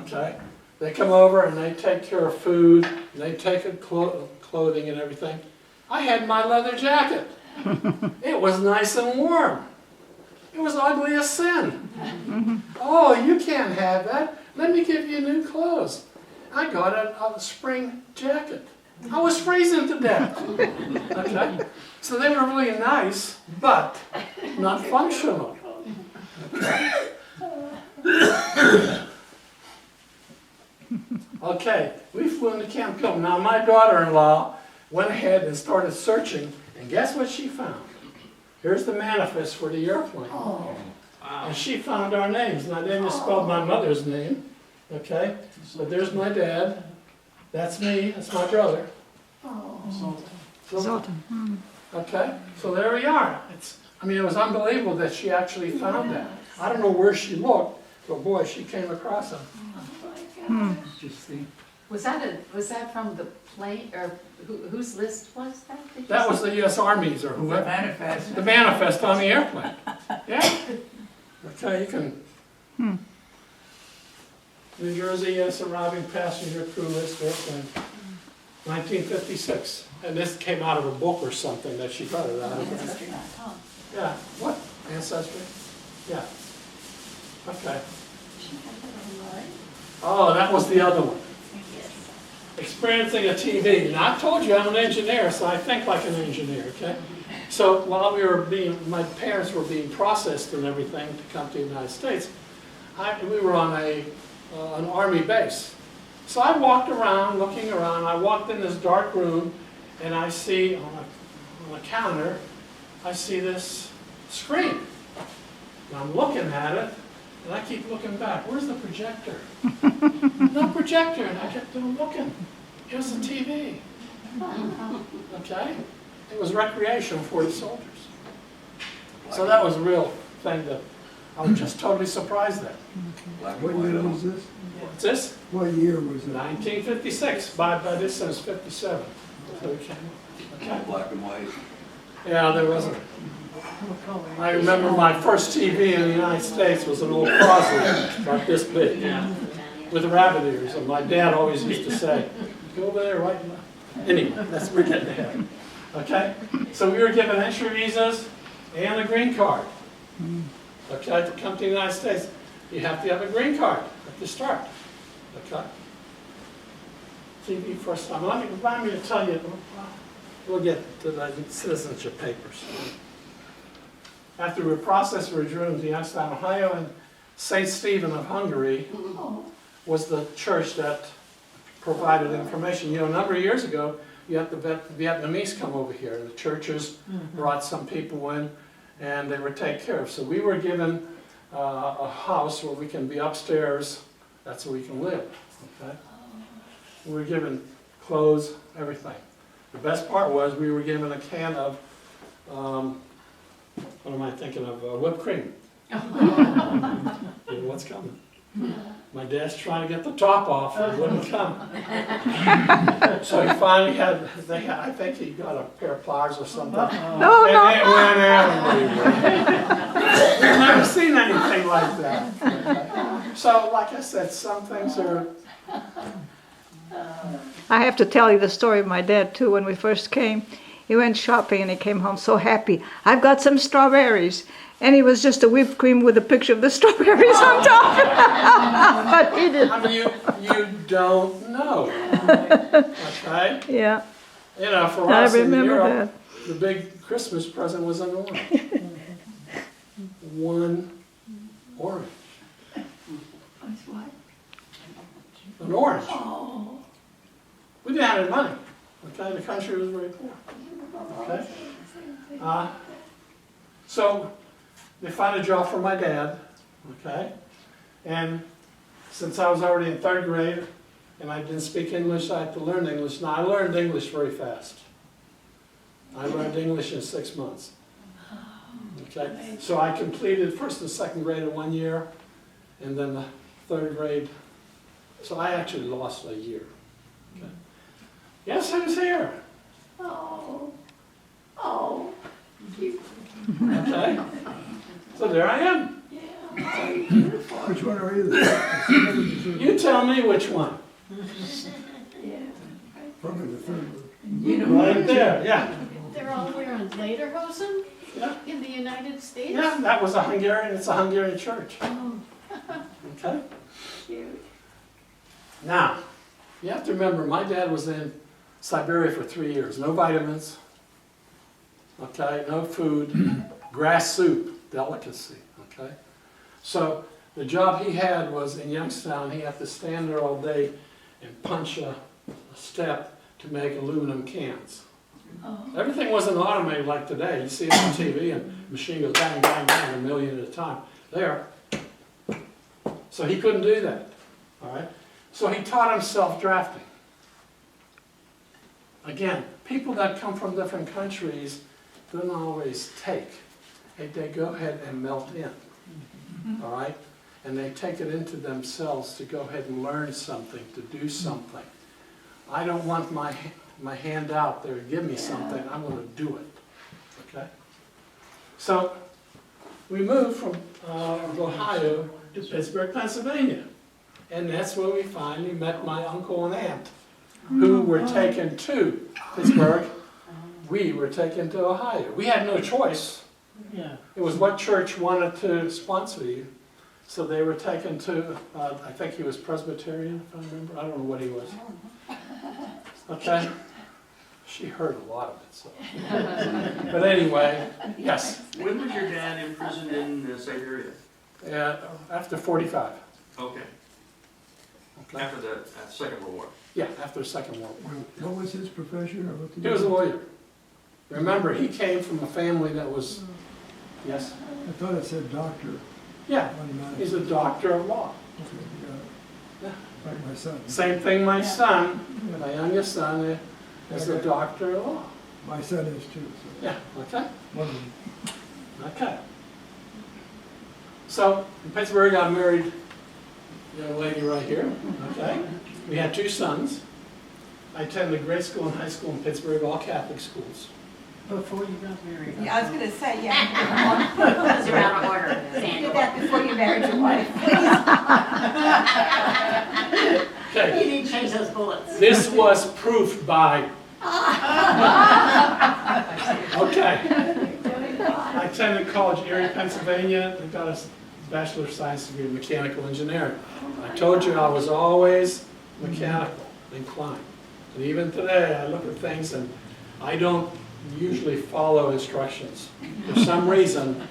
Speaker 1: Okay? They come over and they take care of food, and they take clothing and everything. I had my leather jacket. It was nice and warm. It was ugly as sin. Oh, you can't have that. Let me give you new clothes. I got a spring jacket. I was freezing to death. Okay? So they were really nice, but not functional. Okay, we flew into Camp Kilburn. Now my daughter-in-law went ahead and started searching, and guess what she found? Here's the manifest for the airplane. And she found our names. Now they misspelled my mother's name, okay? But there's my dad. That's me. That's my brother. Zoltan. Okay, so there we are. It was unbelievable that she actually found that. I don't know where she looked, but boy, she came across them.
Speaker 3: Interesting.
Speaker 7: Was that from the plane, or whose list was that?
Speaker 1: That was the U.S. Army's or
Speaker 3: The
Speaker 1: whoever.
Speaker 3: manifest.
Speaker 1: The manifest on the airplane. Yeah. Okay, you can. New Jersey, yes, arriving passenger crew list airplane. 1956. And this came out of a book or something that she got it out of. Yeah. What? Ancestry? Yeah. Okay. Oh, that was the other one. Experiencing a TV. Now, I told you I'm an engineer, so I think like an engineer, okay? So while my parents were being processed and everything to come to the United States, we were on an Army base. So I walked around, looking around. I walked in this dark room, and I see on a counter, I see this screen. And I'm looking at it, and I keep looking back. Where's the projector? No projector, and I kept on looking. Here's the TV. Okay? It was recreation for the soldiers. So that was a real thing that I was just totally surprised at.
Speaker 4: Black
Speaker 2: What
Speaker 4: and
Speaker 2: year
Speaker 4: white.
Speaker 2: was this?
Speaker 1: What's this?
Speaker 2: What year was it?
Speaker 1: 1956. By this it was 57. So we came. Okay?
Speaker 4: Black and white.
Speaker 1: Yeah, there wasn't.
Speaker 6: What color?
Speaker 1: I remember my first TV in the United States was an old Crosley, about this big, with rabbit ears. And my dad always used to say, go over there right now. Anyway, that's we're getting ahead. Okay? So we were given entry visas and a green card. Okay, to come to the United States, you have to have a green card at the start. Okay? TV first time. Remind me to tell you, we'll get to the citizenship papers. After we processed, we were driven to Youngstown, Ohio, and St. Stephen of Hungary was the church that provided information. You know, a number of years ago, you had the Vietnamese come over here, and the churches brought some people in, and they were taken care of. So we were given a house where we can be upstairs. That's where we can live. Okay? We were given clothes, everything. The best part was we were given a can of, what am I thinking of, whipped cream. What's coming? My dad's trying to get the top off, it wouldn't come. So he finally had, I think he got a pair of pliers or something. And it went everywhere. I've never seen anything like that. So, like I said, some things are...
Speaker 8: I have to tell you the story of my dad too. When we first came, he went shopping and he came home so happy. I've got some strawberries. And it was just a whipped cream with a picture of the strawberries on top. But he didn't.
Speaker 1: I mean, you don't know. Okay?
Speaker 8: Yeah,
Speaker 1: You know, for
Speaker 8: I
Speaker 1: us in
Speaker 8: remember
Speaker 1: Europe,
Speaker 8: that.
Speaker 1: the big Christmas present was an orange. One orange.
Speaker 5: What?
Speaker 1: An orange.
Speaker 5: Oh.
Speaker 1: We didn't have any money. Okay, the country was very poor. Okay? So they found a job for my dad. Okay? And since I was already in 3rd grade and I didn't speak English, I had to learn English. Now, I learned English very fast. I learned English in 6 months. Okay? So I completed 1st and 2nd grade in 1 year, and then the 3rd grade. So I actually lost a year. Okay? Yes, who's here?
Speaker 5: Oh. Oh.
Speaker 1: Okay? So there I am.
Speaker 5: Yeah. Beautiful.
Speaker 2: Which one are you?
Speaker 1: You tell me which one.
Speaker 5: Yeah.
Speaker 2: Probably the third one.
Speaker 1: Right there, yeah.
Speaker 7: They're all here in Lederhosen
Speaker 1: Yeah,
Speaker 7: in the United States?
Speaker 1: yeah, that was a Hungarian, it's a Hungarian church.
Speaker 5: Oh,
Speaker 1: Okay?
Speaker 5: cute.
Speaker 1: Now, you have to remember, my dad was in Siberia for 3 years. No vitamins, okay, no food, grass soup, delicacy, okay? So the job he had was in Youngstown, he had to stand there all day and punch a step to make aluminum cans.
Speaker 5: Oh.
Speaker 1: Everything wasn't automated like today. You see it on TV and the machine goes bang, bang, bang, a million at a time. There. So he couldn't do that, all right? So he taught himself drafting. Again, people that come from different countries don't always take. They go ahead and melt in, all right? And they take it into themselves to go ahead and learn something, to do something. I don't want my hand out there, give me something, I'm going to do it, okay? So we moved from Ohio to Pittsburgh, Pennsylvania. And that's where we finally met my uncle and aunt, who were taken to Pittsburgh. We were taken to Ohio. We had no choice.
Speaker 6: Yeah.
Speaker 1: It was what church wanted to sponsor you. So they were taken to, I think he was Presbyterian, if I remember. I don't know what he was. Okay? She heard a lot of it, so. But anyway, yes.
Speaker 9: When was your dad imprisoned in Siberia?
Speaker 1: After 45.
Speaker 9: Okay,
Speaker 1: Okay?
Speaker 9: after the Second World War.
Speaker 1: Yeah, after the Second World War.
Speaker 2: What was his profession or what did
Speaker 1: He was a lawyer. Remember, he came from a family that was, yes?
Speaker 2: I thought it said doctor
Speaker 1: Yeah,
Speaker 2: on that.
Speaker 1: he's a doctor of law.
Speaker 2: Okay,
Speaker 1: Yeah.
Speaker 2: like my son.
Speaker 1: Same thing my son, my youngest son, is a
Speaker 2: Okay.
Speaker 1: doctor of law.
Speaker 2: My son is too, so.
Speaker 1: Yeah, okay,
Speaker 2: One of them.
Speaker 1: okay. So, in Pittsburgh, I married a young lady right here, okay? We had 2 sons. I attended grade school and high school in Pittsburgh, all Catholic schools.
Speaker 6: Before you got married.
Speaker 10: Yeah, I was gonna say, yeah.
Speaker 7: Those are out of order,
Speaker 10: Do
Speaker 7: Sandor.
Speaker 10: that before you married your wife, please.
Speaker 7: You
Speaker 1: Okay,
Speaker 7: need to change those bullets.
Speaker 1: this was proofed by, okay. I attended college, Erie, Pennsylvania, I got a Bachelor of Science degree in mechanical engineering. I told you I was always mechanical inclined. And even today, I look at things and I don't usually follow instructions. For some reason,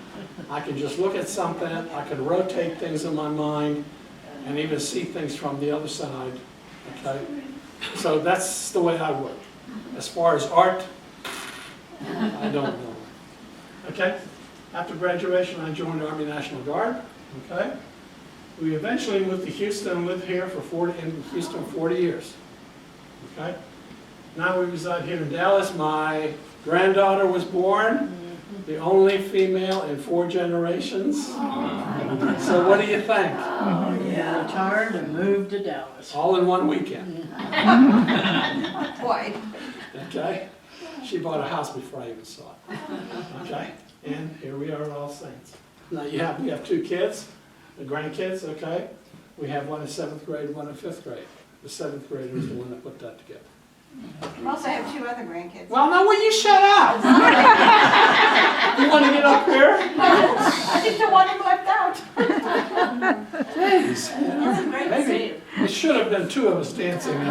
Speaker 1: I can just look at something, I can rotate things in my mind, and even see things from the other side, okay? So that's the way I work. As far as art, I don't know. Okay? After graduation, I joined the Army National Guard, okay? We eventually moved to Houston and lived here for in Houston 40 years, okay? Now we reside here in Dallas. My granddaughter was born, the only female in 4 generations. So what do you think?
Speaker 6: Yeah, retired and moved to Dallas.
Speaker 1: All in one weekend,
Speaker 10: Boy,
Speaker 1: okay? She bought a house before I even saw it, okay? And here we are at All Saints. Now we have 2 kids, the grandkids, okay? We have one in 7th grade, one in 5th grade. The 7th grader is the one that put that together.
Speaker 10: we also have 2 other grandkids.
Speaker 1: Well, now will you shut up? You want to get up here?
Speaker 10: I think the one who left out.
Speaker 1: Jeez.
Speaker 7: That's a great
Speaker 1: Maybe
Speaker 7: save.
Speaker 1: it should have been 2 of us dancing.
Speaker 2: I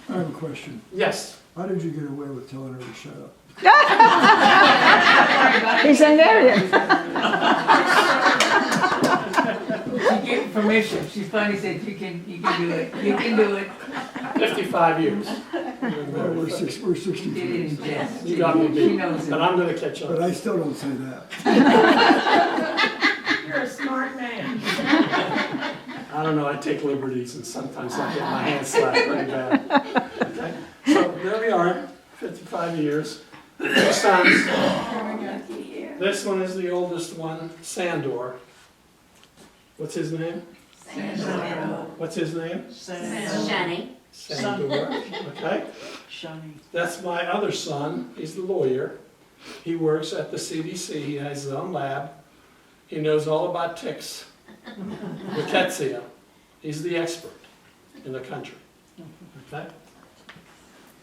Speaker 2: have a question.
Speaker 1: Yes.
Speaker 2: How did you get away with telling her to shut up?
Speaker 8: He's Hungarian.
Speaker 3: She gave permission. She finally said, you can do it. You can do it.
Speaker 1: 55 years.
Speaker 2: Well, we're 63.
Speaker 3: Did it in jest.
Speaker 1: You got me
Speaker 3: She
Speaker 1: beat,
Speaker 3: knows
Speaker 1: but
Speaker 3: it.
Speaker 1: I'm going to catch
Speaker 2: But
Speaker 1: up.
Speaker 2: I still don't say that.
Speaker 6: You're a smart man.
Speaker 1: I don't know, I take liberties and sometimes I get my hands slapped pretty bad. Okay? So there we are, 55 years. 2 sons. This one is the oldest one, Sandor. What's his name? What's his name?
Speaker 7: Shani.
Speaker 1: Sandor. Okay?
Speaker 6: Shiny.
Speaker 1: That's my other son. He's the lawyer. He works at the CDC. He has his own lab. He knows all about ticks. Rickettsia. He's the expert in the country. Okay?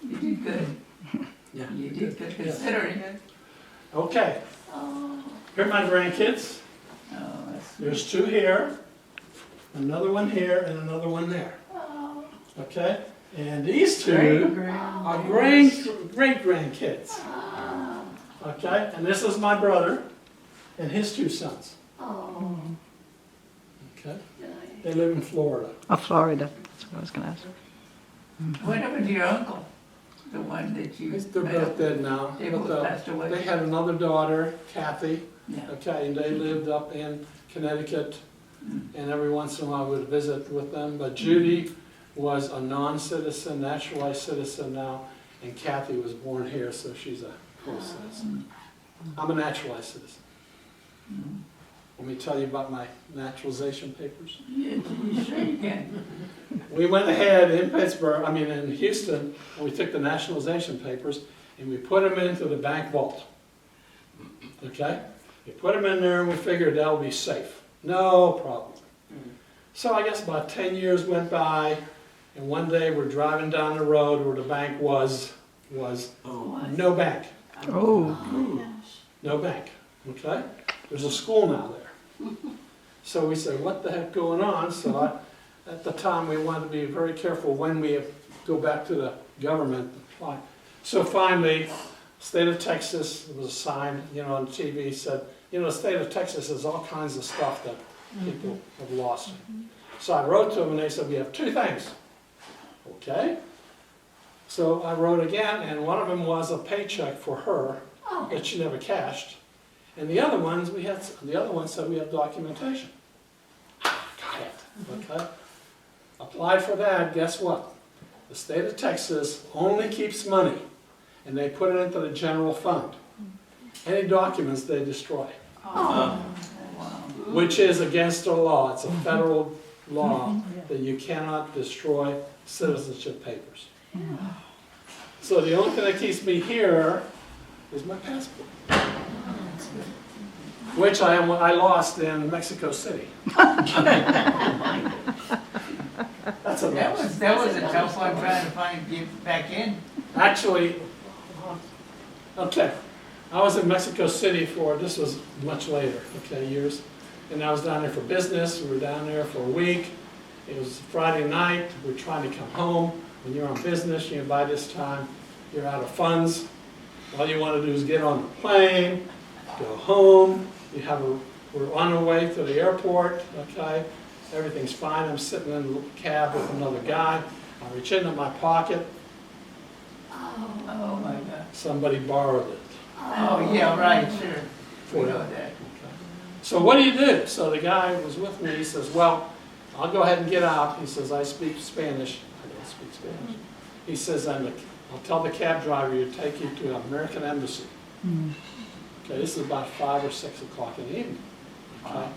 Speaker 3: You did good.
Speaker 1: Yeah.
Speaker 3: You did good considering.
Speaker 1: Okay. Here are my grandkids.
Speaker 3: Oh, that's
Speaker 1: There's 2 here, another one here, and another one there. Okay? And these 2 are great-grandkids. Okay? And this is my brother and his 2 sons. Okay? They live in Florida.
Speaker 8: Oh, Florida. That's what I was going to ask.
Speaker 3: What happened to your uncle? The one that you...
Speaker 1: They're both dead now.
Speaker 3: They
Speaker 1: But,
Speaker 3: both passed away.
Speaker 1: they had another daughter, Kathy,
Speaker 3: Yeah.
Speaker 1: okay, and they lived up in Connecticut, and every once in a while I would visit with them. But Judy was a non-citizen, naturalized citizen now, and Kathy was born here, so she's a full citizen. I'm a naturalized citizen. Let me tell you about my naturalization papers.
Speaker 3: Yeah, you sure you can.
Speaker 1: We went ahead in Houston, and we took the nationalization papers, and we put them into the bank vault. Okay? We put them in there, and we figured that would be safe. No problem. So I guess about 10 years went by, and one day we're driving down the road where the bank was no bank.
Speaker 8: Oh.
Speaker 1: No bank. Okay? There's a school now there. So we said, what the heck going on? So at the time we wanted to be very careful when we go back to the government. So finally, state of Texas, it was a sign, on TV, said, the state of Texas has all kinds of stuff that people have lost. So I wrote to them and they said, we have 2 things. Okay? So I wrote again, and one of them was a paycheck for her that she never cashed. And the other ones said we have documentation. Got it. Okay? Applied for that, guess what? The state of Texas only keeps money, and they put it into the general fund. Any documents they destroy. Which is against the law. It's a federal law that you cannot destroy citizenship papers. So the only thing that keeps me here is my passport, which I lost in Mexico City. That's a loss.
Speaker 3: That was a tough one trying to get back in.
Speaker 1: Actually, okay, I was in Mexico City this was much later, okay, years. And I was down there for business. We were down there for a week. It was Friday night. We were trying to come home. When you're on business, by this time, you're out of funds. All you want to do is get on the plane, go home. We're on our way to the airport, okay? Everything's fine. I'm sitting in the cab with another guy. I reach into my pocket.
Speaker 3: Oh my God.
Speaker 1: Somebody borrowed it.
Speaker 3: Oh, yeah, right, sure. We know that.
Speaker 1: So what do you do? So the guy was with me. He says, well, I'll go ahead and get out. He says, I speak Spanish. I don't speak Spanish. He says, I'll tell the cab driver to take you to the American Embassy. Okay, this is about 5 or 6 o'clock in the evening. Okay?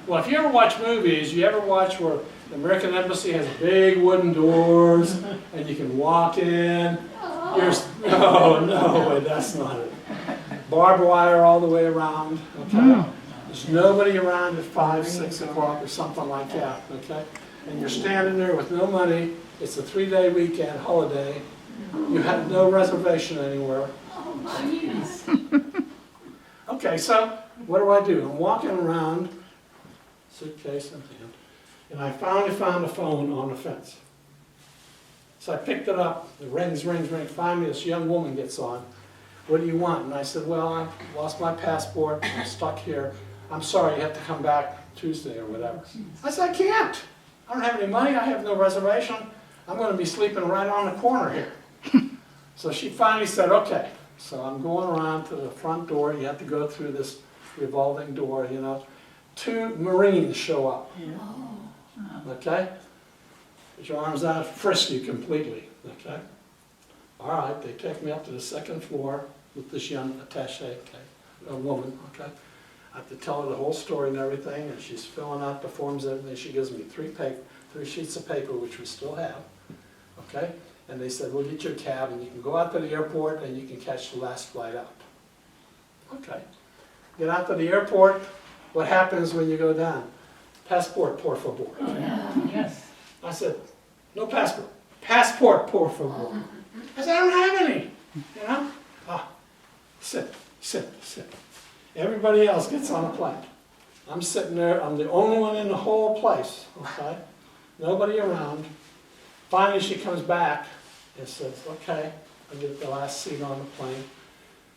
Speaker 1: Well, if you ever watch movies, you ever watch where the American Embassy has big wooden doors and you can walk in? No, that's not it. Barbed wire all the way around. Okay? There's nobody around at 5, 6 o'clock or something like that. Okay? And you're standing there with no money. It's a 3-day weekend holiday. You have no reservation anywhere. Okay, so what do? I'm walking around, suitcase in hand, and I finally found a phone on the fence. So I picked it up, it rings. Finally this young woman gets on. What do you want? And I said, well, I lost my passport, I'm stuck here. I'm sorry, you have to come back Tuesday or whatever. I said, I can't. I don't have any money, I have no reservation. I'm going to be sleeping right on the corner here. So she finally said, okay. So I'm going around to the front door. You have to go through this revolving door, 2 Marines show up. Okay? Put your arms out, frisk you completely. Okay? All right, they take me up to the 2nd floor with this young attaché, okay, a woman, okay? I have to tell her the whole story and everything, and she's filling out the forms and everything. She gives me 3 sheets of paper, which we still have, okay? And they said, we'll get you a cab, and you can go out to the airport, and you can catch the last flight out. Okay. Get out to the airport. What happens when you go down? Passport, por favor.
Speaker 3: Yes.
Speaker 1: I said, no passport. Passport, por favor. I said, I don't have any. Sit. Everybody else gets on a plane. I'm sitting there. I'm the only one in the whole place. Okay. Nobody around. Finally, she comes back and says, okay, I get the last seat on the plane.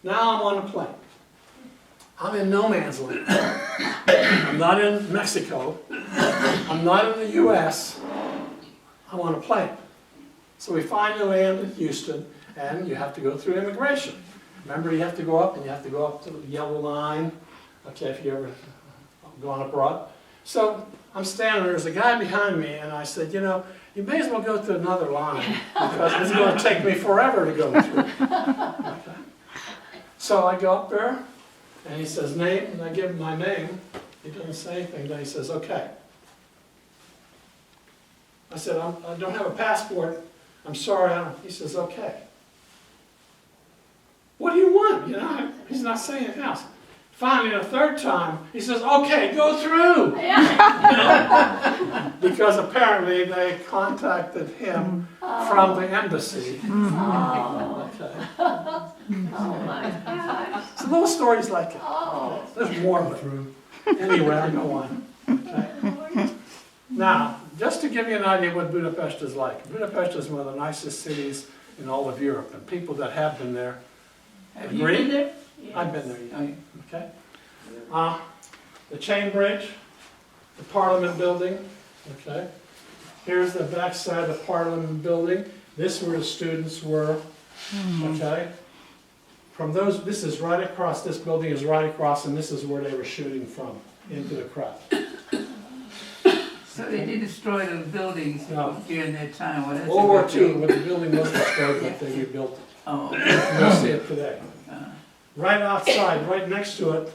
Speaker 1: Now I'm on the plane. I'm in no man's land. I'm not in Mexico. I'm not in the U.S. I'm on a plane. So we finally land in Houston, and you have to go through immigration. Remember, you have to go up, and you have to go up to the yellow line, okay, if you ever gone abroad. So I'm standing there, there's a guy behind me, and I said, you may as well go to another line, because it's going to take me forever to go through. Okay. So I go up there, and he says, name, and I give him my name. He doesn't say anything, then he says, okay. I said, I don't have a passport. I'm sorry. He says, okay. What do you want? He's not saying anything else. Finally, the 3rd time, he says, okay, go through. Because apparently they contacted him from the embassy. Okay. So little stories like it. There's more of it. Anyway, I go on. Okay. Now, just to give you an idea of what Budapest is like. Budapest is one of the nicest cities in all of Europe, and people that have been there
Speaker 3: Have you been there?
Speaker 1: I've been there,
Speaker 3: Oh, yeah.
Speaker 1: okay? The chain bridge, the Parliament building, okay? Here's the back side of the Parliament building. This is where the students were, okay? From those, this is right across, this building is right across, and this is where they were shooting from, into the crowd.
Speaker 3: So they did destroy those buildings
Speaker 1: No.
Speaker 3: during that time. Well, that's a
Speaker 1: World War
Speaker 3: good
Speaker 1: II,
Speaker 3: thing.
Speaker 1: when the building was destroyed, but they rebuilt it.
Speaker 3: Oh,
Speaker 1: You'll see it today.
Speaker 3: uh,
Speaker 1: Right outside, right next to it,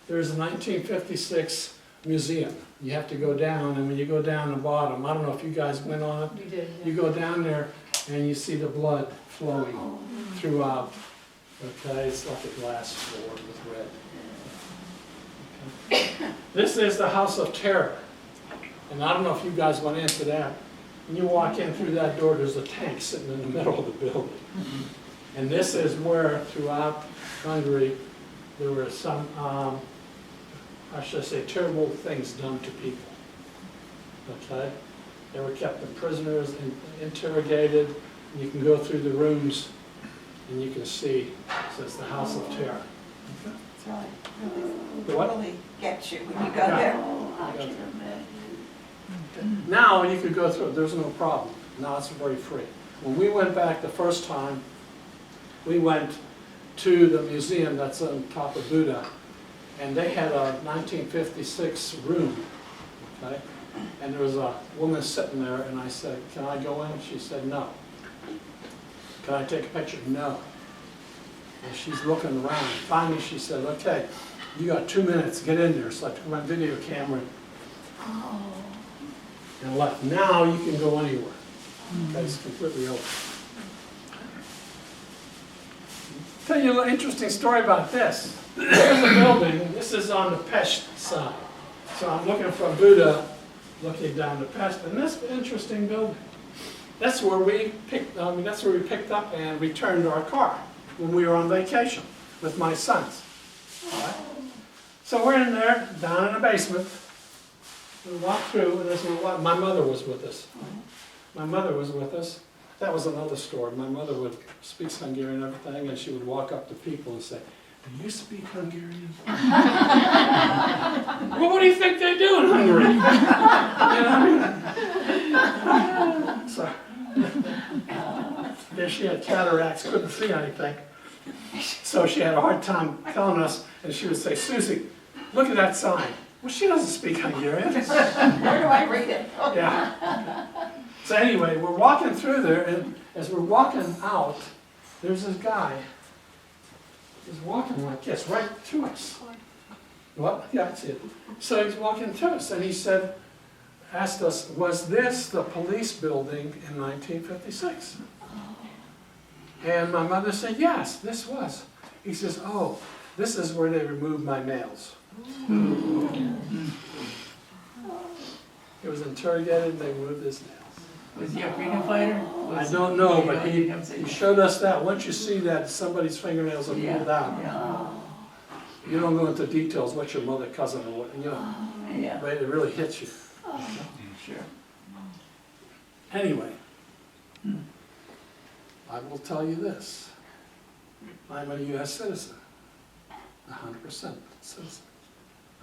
Speaker 1: there's a 1956 museum. You have to go down, and when you go down the bottom, I don't know if you guys went on it,
Speaker 7: We did,
Speaker 1: you go down there and you see the blood flowing. throughout. Okay, it's like a glass floor with red. Okay. This is the House of Terror. And I don't know if you guys went into that. When you walk in through that door, there's a tank sitting in the middle of the building. And this is where throughout Hungary, there were some, I should say, terrible things done to people. Okay? They were kept in prisoners and interrogated. You can go through the rooms and you can see, it says the House of Terror. Okay?
Speaker 10: It's really,
Speaker 1: The what?
Speaker 10: really gets you when you go there.
Speaker 3: Oh, I can imagine.
Speaker 1: Now you could go through it, there's no problem. Now it's very free. When we went back the first time, we went to the museum that's on top of Buddha, and they had a 1956 room, okay? And there was a woman sitting there, and I said, "Can I go in?" She said, "No." "Can I take a picture?" "No." And she's looking around. Finally, she said, "Okay, you got 2 minutes, get in there." So I took my video camera and left. Now you can go anywhere. Okay, it's completely open. Tell you a little interesting story about this. Here's a building. This is on the Pest side. So I'm looking from Buddha, looking down the Pest, and this interesting building. That's where we picked. That's where we picked up and returned our car when we were on vacation with my sons. All right? So we're in there, down in the basement. We walk through, and this is what my mother was with us. My mother was with us. That was another story. My mother would speak Hungarian and everything, and she would walk up to people and say, "Do you speak Hungarian?" "Well, what do you think they do in Hungary?" You know what I mean? So, there she had cataracts, couldn't see anything. So she had a hard time telling us, and she would say, "Susie, look at that sign." Well, she doesn't speak Hungarian.
Speaker 10: Where do I read it?
Speaker 1: Yeah. So anyway, we're walking through there, and as we're walking out, there's this guy. He's walking like this, right to us. What? Yeah, that's it. So he's walking to us, and he said, asked us, "Was this the police building in 1956? And my mother said, "Yes, this was." He says, "Oh, this is where they removed my nails." He was interrogated, and they removed his nails.
Speaker 3: Was he a freedom fighter?
Speaker 1: I don't know, but he showed us that. Once you see that somebody's fingernails are pulled out,
Speaker 3: Yeah,
Speaker 1: you don't go into details what your mother, cousin, or what, you know,
Speaker 3: yeah,
Speaker 1: but it really hits you.
Speaker 3: sure.
Speaker 1: Anyway, I will tell you this. I'm a U.S. citizen, 100% citizen.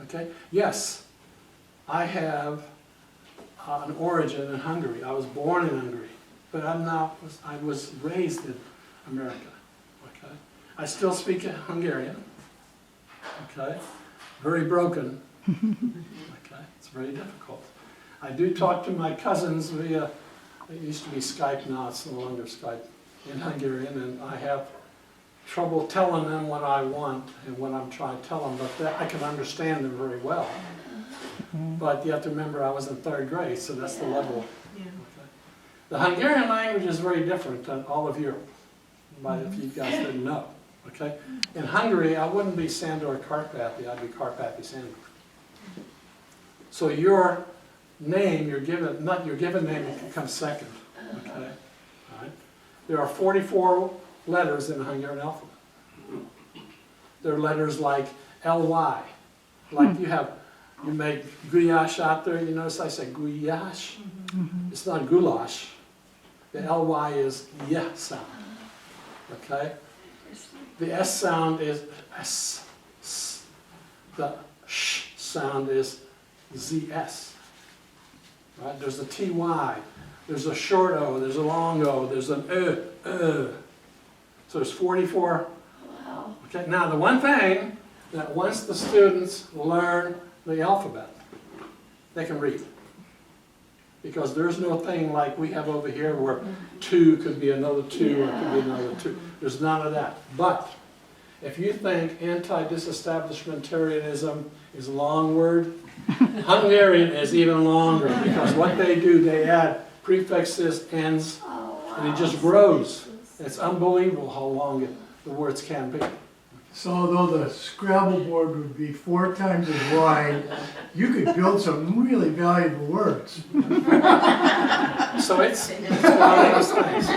Speaker 1: Okay? Yes, I have an origin in Hungary. I was born in Hungary, but I was raised in America. Okay? I still speak Hungarian. Okay? Very broken. Okay? It's very difficult. I do talk to my cousins via, it used to be Skype, now it's no longer Skype, in Hungarian, and I have trouble telling them what I want and what I'm trying to tell them, but I can understand them very well. But you have to remember I was in 3rd grade, so that's the level. Okay. The Hungarian language is very different than all of Europe, but if you guys didn't know. Okay? In Hungary, I wouldn't be Sandor Karpathy, I'd be Karpathy Sandor. So your name, your given name comes second. Okay? All right? There are 44 letters in the Hungarian alphabet. There are letters like Ly, like you make guyash out there. You notice I say guyash? It's not goulash. The Ly is yeah sound. Okay? The S sound is S. The sh sound is ZS. Right? There's a TY. There's a short O. There's a long O. There's an So there's 44.
Speaker 7: Wow.
Speaker 1: Okay. Now the one thing that once the students learn the alphabet, they can read. Because there's no thing like we have over here where 2 could be another 2 or it could be another 2. There's none of that. But if you think anti-disestablishmentarianism is a long word, Hungarian is even longer because what they do, they add prefixes, ends, and it just grows. It's unbelievable how long the words can be.
Speaker 2: So although the Scrabble board would be 4 times as wide, you could build some really valuable words.
Speaker 1: So it's one of those things.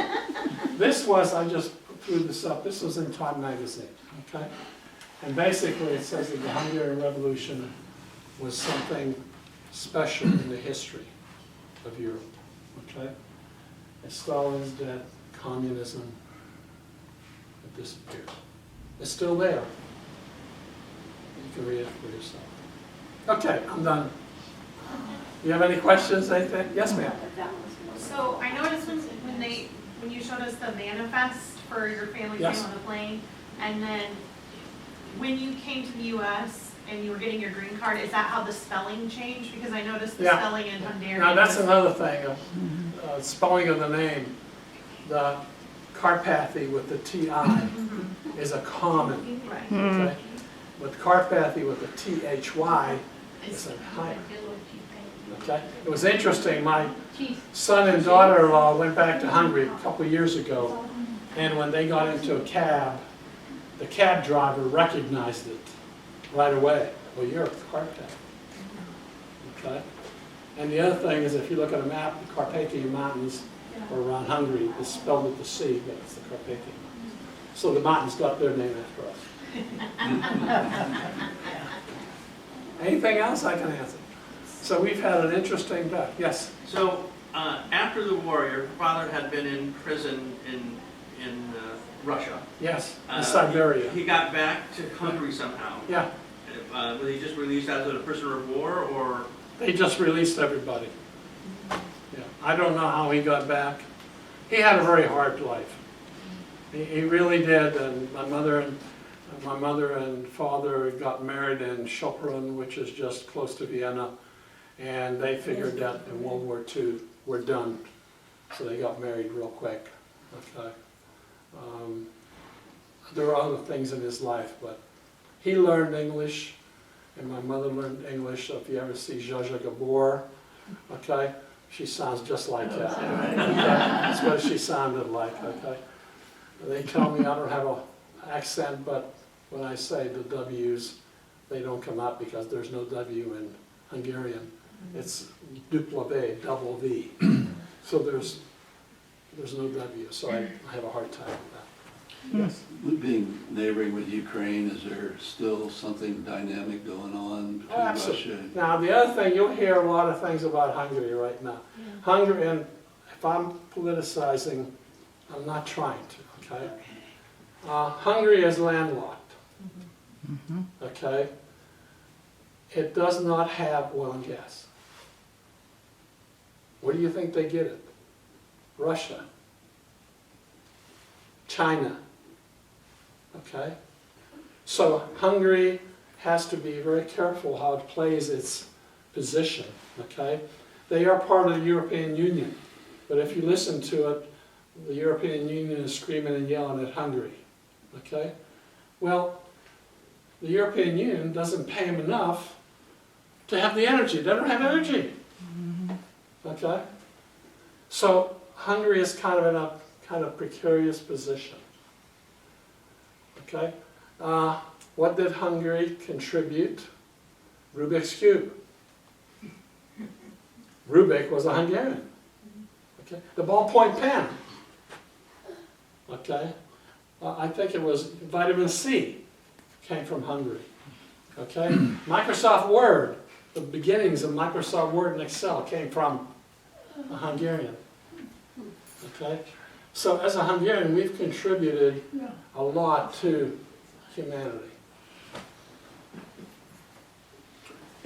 Speaker 1: This was, I just threw this up, this was in Time magazine, okay? And basically it says that the Hungarian Revolution was something special in the history of Europe, okay? And Stalin's dead, communism had disappeared. It's still there. You can read it for yourself. Okay, I'm done. You have any questions, anything? Yes, ma'am.
Speaker 11: So I noticed when you showed us the manifest for your family
Speaker 1: Yes.
Speaker 11: came on the plane, and then when you came to the US and you were getting your green card, is that how the spelling changed? Because I noticed the
Speaker 1: Yeah.
Speaker 11: spelling in Hungarian.
Speaker 1: Now, that's another thing, spelling of the name. The Karpathy with the T-I is a common,
Speaker 11: Right.
Speaker 1: okay? But Karpathy with the T-H-Y is a higher, okay? It was interesting, my son and daughter-in-law went back to Hungary a couple of years ago, and when they got into a cab, the cab driver recognized it right away. Well, you're Karpathy, okay? And the other thing is, if you look at a map, the Carpathian Mountains are around Hungary. It's spelled with the C, but it's the Carpathian Mountains. So the mountains got their name after us. Anything else I can answer? So we've had an interesting day. Yes?
Speaker 9: So, after the war, your father had been in prison in Russia.
Speaker 1: Yes, in Siberia.
Speaker 9: He got back to Hungary somehow.
Speaker 1: Yeah,
Speaker 9: Was he just released as a prisoner of war, or?
Speaker 1: they just released everybody. Yeah, I don't know how he got back. He had a very hard life. He really did, and my mother and father got married in Sopron, which is just close to Vienna, and they figured that in World War II we're done, so they got married real quick. Okay. There were other things in his life, but he learned English, and my mother learned English. So if you ever see Zsa Gabor, okay, she sounds just like that. Okay? That's what she sounded like. Okay. They tell me I don't have an accent, but when I say the W's, they don't come out because there's no W in Hungarian. It's dupla V, double V. So there's no W, so I have a hard time with that. Yes.
Speaker 4: Being neighboring with Ukraine, is there still something dynamic going on between
Speaker 1: Absolutely.
Speaker 4: Russia?
Speaker 1: Now, the other thing, you'll hear a lot of things about Hungary right now. Hungary, and if I'm politicizing, I'm not trying to, okay? Hungary is landlocked, okay? It does not have oil and gas. Where do you think they get it? Russia. China. Okay? So Hungary has to be very careful how it plays its position. Okay? They are part of the European Union. But if you listen to it, the European Union is screaming and yelling at Hungary. Okay? Well, the European Union doesn't pay them enough to have the energy. They don't have energy. Okay? So Hungary is kind of in a kind of precarious position. Okay? What did Hungary contribute? Rubik's Cube. Rubik was a Hungarian. Okay? The ballpoint pen. Okay? I think it was vitamin C came from Hungary. Okay? Microsoft Word, the beginnings of Microsoft Word and Excel came from a Hungarian. Okay? So as a Hungarian, we've contributed a lot to humanity.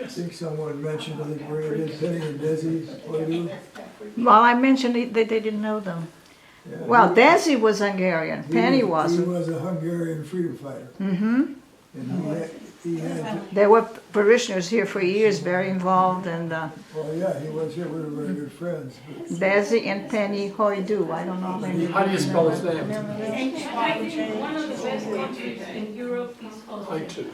Speaker 2: I think someone mentioned, I think Maria did, Penny and Desi's point of view.
Speaker 8: Well, I mentioned they didn't know them.
Speaker 2: Yeah,
Speaker 8: Well, Desi was Hungarian, Penny
Speaker 2: He
Speaker 8: wasn't.
Speaker 2: was a Hungarian freedom fighter.
Speaker 8: Mm-hmm.
Speaker 2: And he had,
Speaker 8: They were parishioners here for years, very involved, and
Speaker 2: well, yeah, he was here, we were very good friends.
Speaker 8: Desi and Penny Hoydu, I don't know. Maybe
Speaker 1: How do you spell his name?
Speaker 5: I think one of the best countries in Europe is also.
Speaker 1: I too.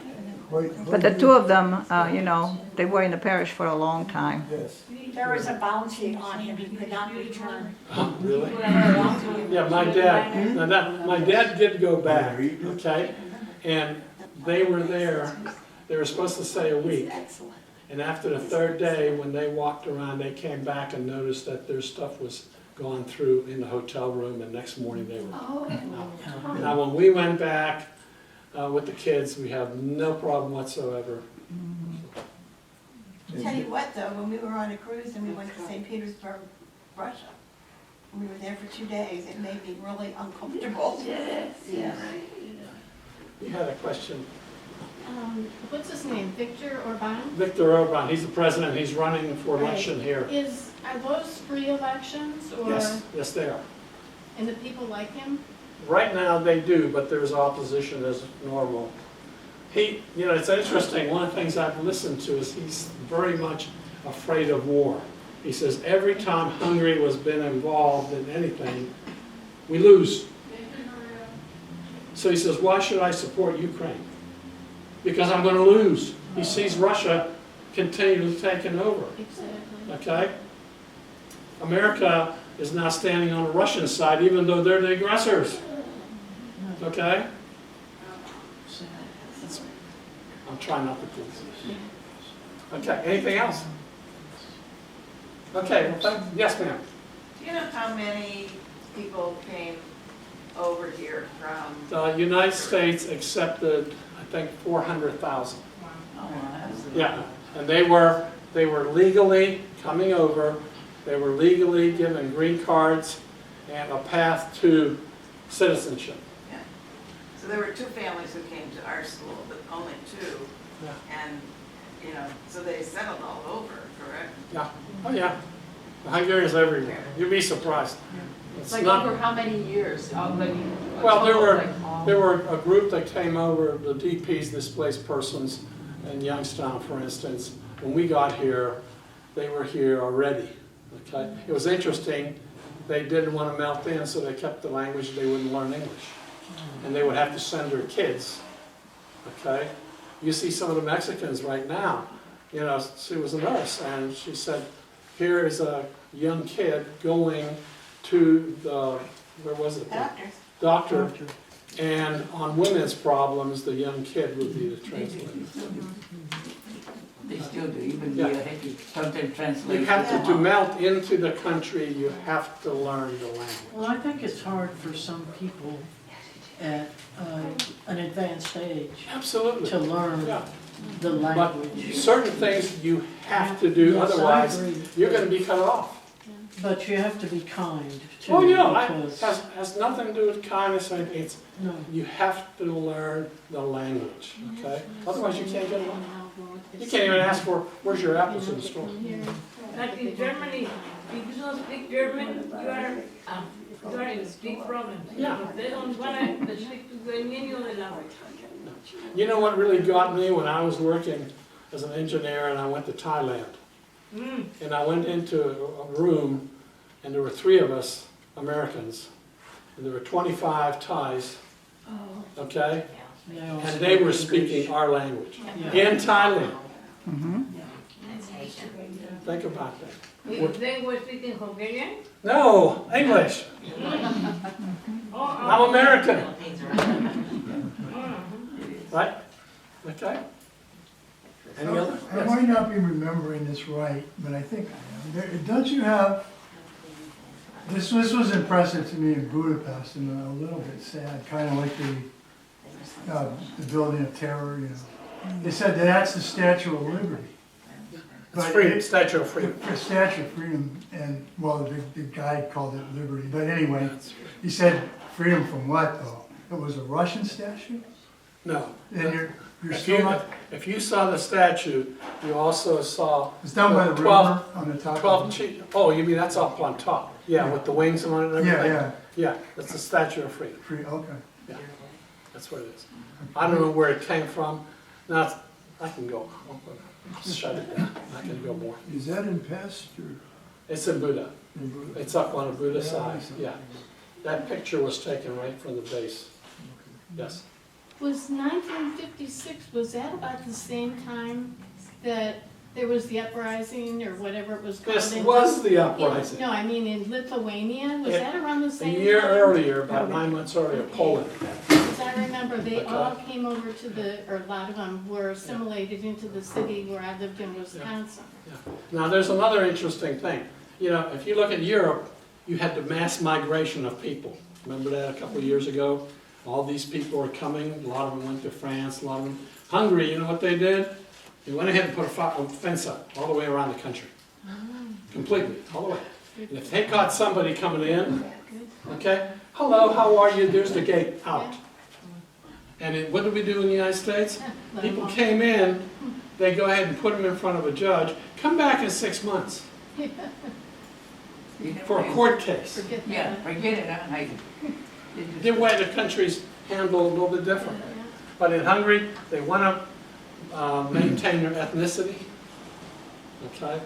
Speaker 8: But the two of them, you know, they were in the parish for a long time.
Speaker 2: Yes.
Speaker 10: There was a bounty on him he could not return.
Speaker 1: Really?
Speaker 10: Whoever bounty him.
Speaker 1: Yeah, my dad did go back, okay? And they were there, they were supposed to stay a week.
Speaker 10: Excellent.
Speaker 1: And after the third day, when they walked around, they came back and noticed that their stuff was gone through in the hotel room, and next morning they were out. Now, when we went back with the kids, we have no problem whatsoever.
Speaker 10: Tell you what though, when we were on a cruise and we went to St. Petersburg, Russia, we were there for 2 days, it made me really uncomfortable.
Speaker 7: Yes, yes.
Speaker 1: You had a question?
Speaker 5: What's his name, Victor Orban?
Speaker 1: Victor Orban, he's the president, he's running for election here.
Speaker 5: Are those free elections, or,
Speaker 1: Yes, they are.
Speaker 5: and the people like him?
Speaker 1: Right now they do, but there's opposition as normal. It's interesting, one of the things I've listened to is he's very much afraid of war. He says every time Hungary was been involved in anything, we lose. So he says, why should I support Ukraine? Because I'm going to lose. He sees Russia continually taking over.
Speaker 5: Exactly.
Speaker 1: Okay? America is now standing on the Russian side, even though they're the aggressors. Okay? I'm trying not to please. Okay, anything else? Okay, yes ma'am.
Speaker 12: Do you know how many people came over here from?
Speaker 1: The United States accepted, I think, 400,000. Yeah, and they were legally coming over. They were legally given green cards and a path to citizenship.
Speaker 12: Yeah. So there were 2 families who came to our school, but only 2.
Speaker 1: Yeah.
Speaker 12: And, so they settled all over, correct?
Speaker 1: Yeah. Oh yeah. The Hungarians everywhere. You'd be surprised. It's
Speaker 7: Like
Speaker 1: not.
Speaker 7: over how many years?
Speaker 1: Well, there were a group that came over, the DPs, displaced persons, in Youngstown, for instance. When we got here, they were here already. Okay, it was interesting. They didn't want to melt in, so they kept the language. They wouldn't learn English, and they would have to send their kids. Okay, you see some of the Mexicans right now. She was a nurse, and she said, "Here is a young kid going to the where was it? Doctor, and on women's problems, the young kid would be the translator."
Speaker 3: They still do, even
Speaker 1: Yeah.
Speaker 3: sometimes translate.
Speaker 1: You have to melt into the country. You have to learn the language.
Speaker 6: Well, I think it's hard for some people at an advanced age
Speaker 1: Absolutely.
Speaker 6: to learn
Speaker 1: Yeah.
Speaker 6: the
Speaker 1: But
Speaker 6: language.
Speaker 1: certain things you have to do,
Speaker 6: Yes, I
Speaker 1: otherwise
Speaker 6: agree.
Speaker 1: you're going to be cut off.
Speaker 6: But you have to be kind too.
Speaker 1: Oh yeah, it
Speaker 6: because,
Speaker 1: has nothing to do with kindness. It's
Speaker 6: no.
Speaker 1: you have to learn the language. Okay, otherwise you can't get along. You can't even ask for where's your apples in the store.
Speaker 5: Like in Germany, if you don't speak German, you are in big problems.
Speaker 1: Yeah.
Speaker 5: They don't want to speak to the niño de la.
Speaker 1: You know what really got me when I was working as an engineer and I went to Thailand. And I went into a room and there were 3 of us Americans and there were 25 Thais, okay? And they were speaking our language in Thailand. Think about that.
Speaker 5: They were speaking Hungarian?
Speaker 1: No, English. I'm American. Right? Okay? Any other?
Speaker 2: I might not be remembering this right, but I think I am. Don't you have, this was impressive to me in Budapest and a little bit sad, kind of like the Building of Terror, They said that's the Statue of Liberty.
Speaker 1: It's freedom, Statue of Freedom.
Speaker 2: The Statue of Freedom, and, well, the guy called it Liberty, but anyway, he said freedom from what, though? It was a Russian statue?
Speaker 1: No.
Speaker 2: And you're still not,
Speaker 1: If you saw the statue, you also saw
Speaker 2: it's down by the
Speaker 1: 12
Speaker 2: river on the top.
Speaker 1: 12 oh, you mean that's up on top? Yeah, with the wings on it and
Speaker 2: Yeah,
Speaker 1: everything?
Speaker 2: yeah,
Speaker 1: Yeah, that's the Statue of Freedom.
Speaker 2: okay.
Speaker 1: Yeah, that's what it is. I don't know where it came from. Now, I can go. I'll shut it down. I can go more.
Speaker 2: Is that in Pest or
Speaker 1: It's in Buda.
Speaker 2: in Buda?
Speaker 1: It's up on a Buda side. Yeah. That picture was taken right from the base. Yes.
Speaker 5: Was 1956, was that about the same time that
Speaker 13: there was the uprising or whatever it was called.
Speaker 1: This was the uprising.
Speaker 13: No, I mean in Lithuania, was
Speaker 1: It-
Speaker 13: that around the
Speaker 1: A
Speaker 13: same time?
Speaker 1: year earlier, about 9 months earlier, Poland.
Speaker 13: Because I remember they
Speaker 1: Okay.
Speaker 13: all came over to or a lot of them were assimilated into the city where I lived in Wisconsin.
Speaker 1: Now, there's another interesting thing. You know, if you look at Europe, you had the mass migration of people. Remember that a couple of years ago? All these people were coming, a lot of them went to France, a lot of them. Hungary, you know what they did? They went ahead and put a fence up all the way around the country. Completely, all the way. And if they caught somebody coming in, okay, hello, how are you? There's the gate, out. And what did we do in the United States? People came in, they go ahead and put them in front of a judge, come back in 6 months for a court case.
Speaker 13: Forget
Speaker 3: Yeah,
Speaker 13: that.
Speaker 3: forget it, I,
Speaker 1: The way the countries handle a little bit differently. But in Hungary, they want to maintain their ethnicity. Okay?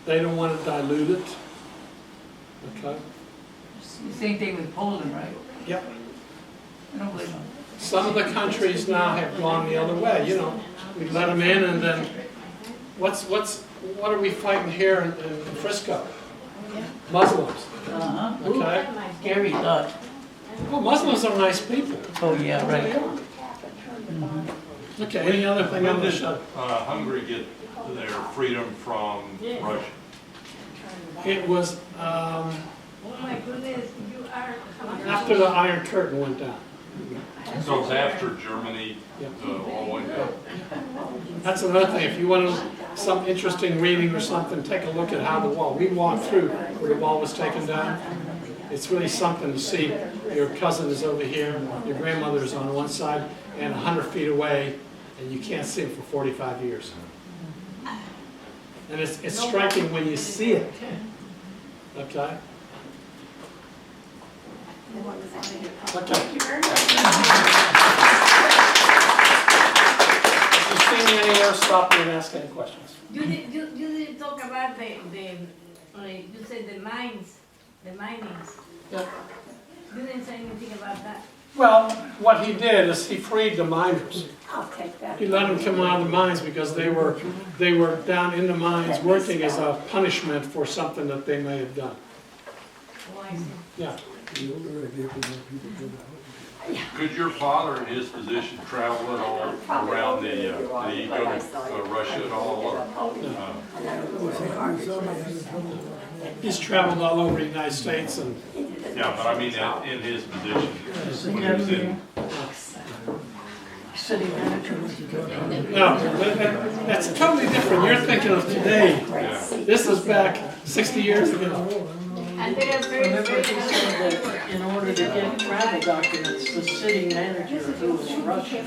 Speaker 1: They don't want to dilute it. Okay?
Speaker 3: the same thing with Poland, right?
Speaker 1: Yep.
Speaker 3: I don't believe them.
Speaker 1: Some of the countries now have gone the other way. You know, we let them in, and then what are we fighting here in Frisco? Muslims.
Speaker 3: Uh-huh.
Speaker 1: Okay?
Speaker 3: Scary thought.
Speaker 1: Well, Muslims are nice people.
Speaker 3: Oh, yeah, right.
Speaker 1: Okay, any other thing on this show?
Speaker 14: Hungary get their freedom from Russia?
Speaker 1: It was
Speaker 5: Oh my goodness, you are.
Speaker 1: after the Iron Curtain went down.
Speaker 14: So it's after Germany
Speaker 1: Yeah.
Speaker 14: all went down?
Speaker 1: That's another thing. If you want some interesting reading or something, take a look at how the wall. We walked through where the wall was taken down. It's really something to see. Your cousin is over here, your grandmother is on one side, and 100 feet away, and you can't see him for 45 years. And it's striking when you see it. Okay? Okay. If you see me anywhere, stop me and ask any questions.
Speaker 5: You didn't talk about you said the mines, the minings.
Speaker 1: Yeah.
Speaker 5: You didn't say anything about that.
Speaker 1: Well, what he did is he freed the miners.
Speaker 5: I'll take that.
Speaker 1: He let them come out of the mines because they were down in the mines working as a punishment for something that they may have done.
Speaker 5: Oh, I see.
Speaker 1: Yeah.
Speaker 14: Could your father in his position travel at all around did he go to Russia at all? Or,
Speaker 1: He's traveled all over the United States and
Speaker 14: yeah, but I mean in his position, when he was in.
Speaker 6: City manager.
Speaker 1: no, that's totally different. You're thinking of today. This is back 60 years ago.
Speaker 5: And they are very,
Speaker 6: Remember,
Speaker 5: very.
Speaker 6: he said that in order to get travel documents, the city manager, who was Russian,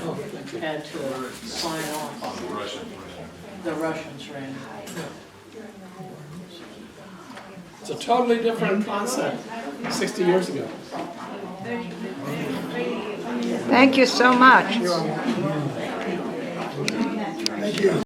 Speaker 6: had to sign off. The Russians ran.
Speaker 1: It's a totally different concept 60 years ago.
Speaker 8: Thank you so much.
Speaker 2: Thank you.